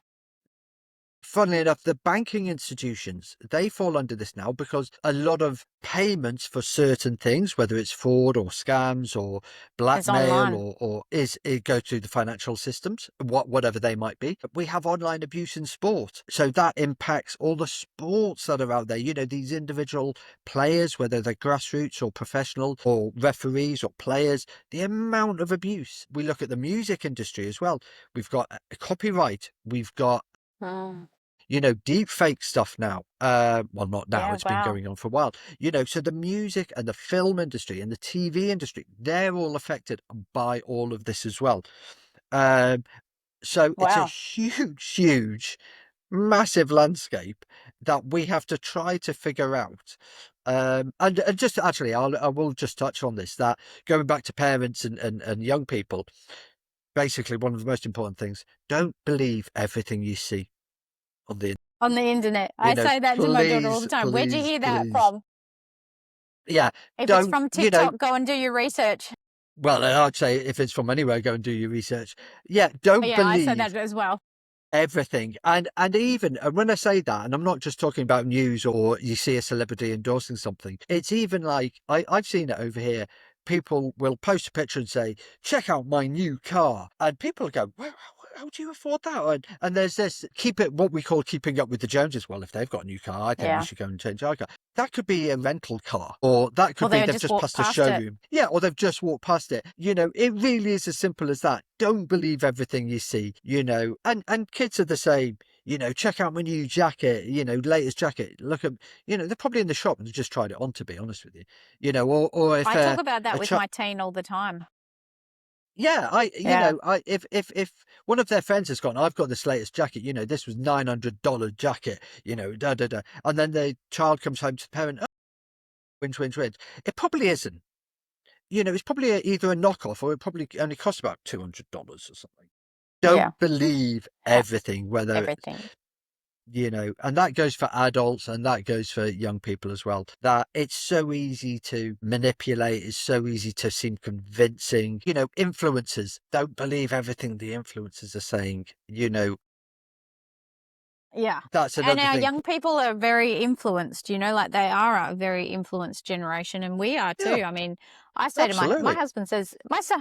Funnily enough, the banking institutions, they fall under this now because a lot of payments for certain things, whether it's fraud or scams or It's blackmail online. or is it go through the financial systems, whatever they might be. We have online abuse in sport. So that impacts all the sports that are out there. You know, these individual players, whether they're grassroots or professional or referees or players, the amount of abuse. We look at the music industry as well. We've got copyright. We've got Mm. deep fake stuff now. Well, not now, Yeah, it's been wow. going on for a while. So the music and the film industry and the TV industry, they're all affected by all of this as well. So it's a Wow. huge, massive landscape that we have to try to figure out. And just actually, I will just touch on this, that going back to parents and young people, basically one of the most important things, don't believe everything you see on the On the internet. I say that to my daughter all the please, time. Where'd you please, hear that please. from? Yeah, If it's don't, from TikTok, go and do your research. well, I'd say if it's from anywhere, go and do your research. Yeah, don't Yeah, I say believe that as well. everything. And even and when I say that, and I'm not just talking about news or you see a celebrity endorsing something, it's even like I've seen it over here. People will post a picture and say, check out my new car. And people go, well, how do you afford that? And there's this what we call keeping up with the Joneses. Well, if they've got a new car, I think we Yeah. should go and change our car. That could be a rental car, or that Or could be they they've just just walk passed a past it. showroom. Yeah, or they've just walked past it. It really is as simple as that. Don't believe everything you see, and kids are the same. Check out my new jacket, latest jacket. Look at, they're probably in the shop and they've just tried it on, to be honest with you. Or if I talk about that a with child, my teen all the time. yeah, Yeah. if one of their friends has gone, I've got this latest jacket, this was $900 jacket, da da da, and then the child comes home to the parent, oh, whinge, whinge, whinge. It probably isn't. It's probably either a knockoff or it probably only costs about $200 or something. Yeah. Don't believe Ha- everything, whether it's, everything. and that goes for adults and that goes for young people as well, that it's so easy to manipulate, it's so easy to seem convincing. Influencers, don't believe everything the influencers are saying. Yeah. That's And another our thing. young people are very influenced, like they are a very influenced generation, and we are Yeah, too. I mean, I say to my absolutely. husband says,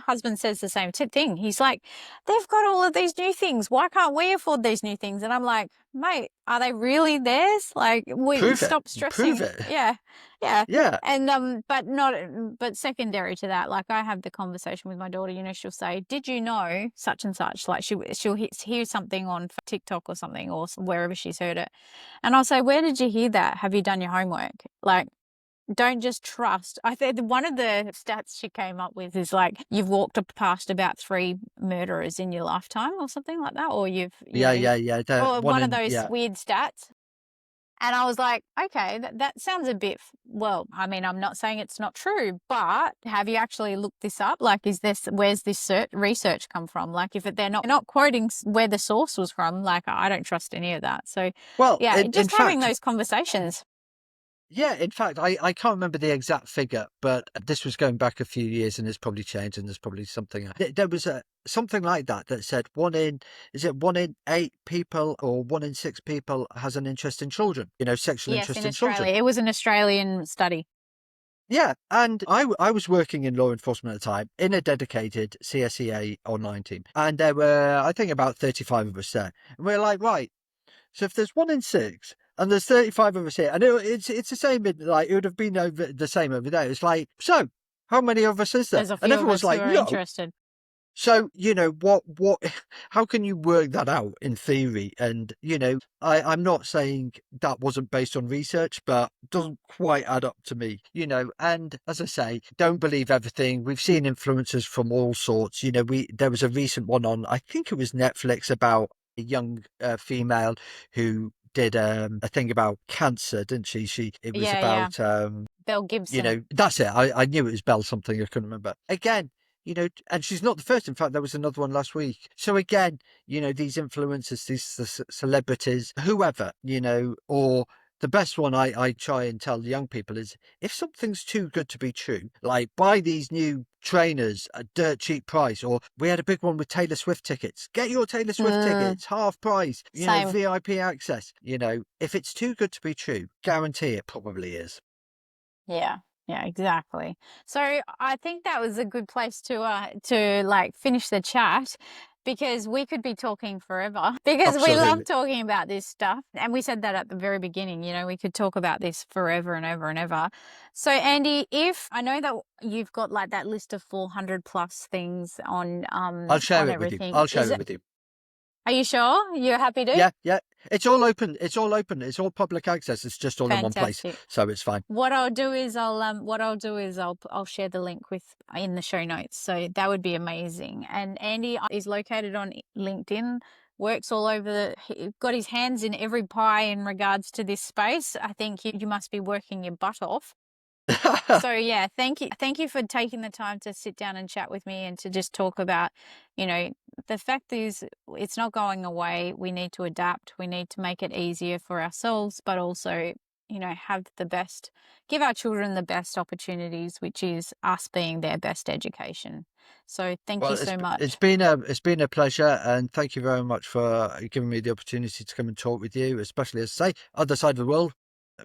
husband says the same thing. He's like, they've got all of these new things. Why can't we afford these new things? And I'm like, mate, are they really theirs? Like, we Prove it. stop Prove stressing. it. Yeah. Yeah. Yeah. And but secondary to that, like I have the conversation with my daughter, she'll say, did you know such and such? Like she'll hear something on TikTok or something, or wherever she's heard it. And I'll say, where did you hear that? Have you done your homework? Like, don't just trust. I think one of the stats she came up with is like, you've walked past about 3 murderers in your lifetime or something like that. Or Yeah. The or one one of in, those yeah. weird stats. And I was like, okay, that sounds a bit, well, I mean, I'm not saying it's not true, but have you actually looked this up? Like, where's this research come from? Like, if they're not quoting where the source was from, like, I don't trust any of that. So, Well, yeah, in just having fact, those conversations. yeah, in fact, I can't remember the exact figure, but this was going back a few years and it's probably changed and there's probably something. There was something like that said is it 1 in 8 people or 1 in 6 people has an interest in children, sexual Yes, interest in in children. Australia. It was an Australian study. Yeah, and I was working in law enforcement at the time in a dedicated CSEA online team. And there were, I think, about 35 of us there. And we're like, right, so if there's 1 in 6 and there's 35 of us here, and it's the same, like, it would have been over the same over there. It's like, so how many of us is there? There's a And few of everyone's us who like, are no. interested. So, what, how can you work that out in theory? And, I'm not saying that wasn't based on research, but doesn't quite add up to me, and as I say, don't believe everything. We've seen influencers from all sorts. There was a recent one on, I think it was Netflix, about a young female who did a thing about cancer, didn't she? It was Yeah. about Belle Gibson. that's it. I knew it was Bell something. I couldn't remember. Again, and she's not the first. In fact, there was another one last week. So again, these influencers, these celebrities, whoever, or The best one I try and tell young people is, if something's too good to be true, like buy these new trainers at dirt cheap price, or we had a big one with Taylor Swift tickets. Get your Taylor Swift tickets, half price, Same. VIP access. If it's too good to be true, guarantee it probably is. Yeah, yeah, exactly. So I think that was a good place to like finish the chat, because we could be talking forever because we love Absolutely. talking about this stuff. And we said that at the very beginning, we could talk about this forever and ever and ever. So Andy, if I know that you've got like that list of 400 plus things I'll share on it with you. everything, I'll share it with you. are you sure you're happy to? Yeah, yeah. It's all open. It's all open. It's all public access. It's just all in one place, Fantastic. so it's fine. What I'll do is I'll share the link in the show notes. So that would be amazing. And Andy is located on LinkedIn, works all over got his hands in every pie in regards to this space. I think you must be working your butt off. So yeah, thank you for taking the time to sit down and chat with me and to just talk about, the fact is it's not going away. We need to adapt. We need to make it easier for ourselves, but also, give our children the best opportunities, which is us being their best education. So thank you Well, so much. it's been a pleasure, and thank you very much for giving me the opportunity to come and talk with you, especially, as I say, other side of the world.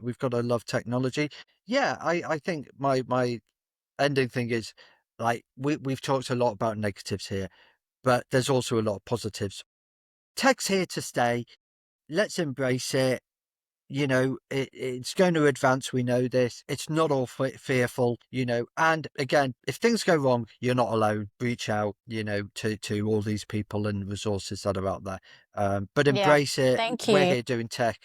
We've got to love technology. Yeah, I think my ending thing is, like, we've talked a lot about negatives here, but there's also a lot of positives. Tech's here to stay. Let's embrace it. It's going to advance. We know this. It's not all fearful, and again, if things go wrong, you're not alone. Reach out, to all these people and resources that are out there. But Yeah, embrace it. thank We're you. here doing tech,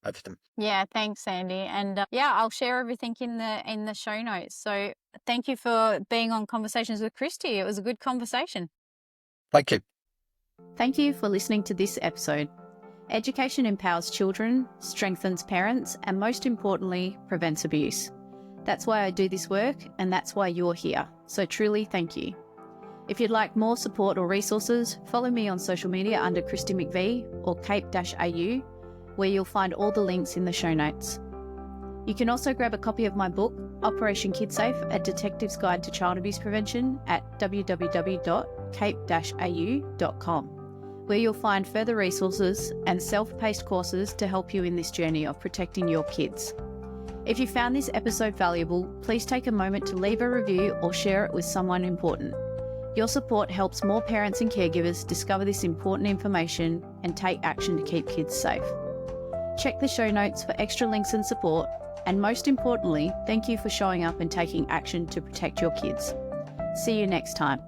everything. Yeah, thanks, Andy. And I'll share everything in the show notes. So thank you for being on Conversations with Kristi. It was a good conversation. Thank you. Thank you for listening to this episode. Education empowers children, strengthens parents, and most importantly, prevents abuse. That's why I do this work, and that's why you're here. So truly, thank you. If you'd like more support or resources, follow me on social media under Kristi McVie or Cape-AU, where you'll find all the links in the show notes. You can also grab a copy of my book, Operation KidSafe, A Detective's Guide to Child Abuse Prevention, at www.cape-au.com, where you'll find further resources and self-paced courses to help you in this journey of protecting your kids. If you found this episode valuable, please take a moment to leave a review or share it with someone important. Your support helps more parents and caregivers discover this important information and take action to keep kids safe. Check the show notes for extra links and support, and most importantly, thank you for showing up and taking action to protect your kids. See you next time.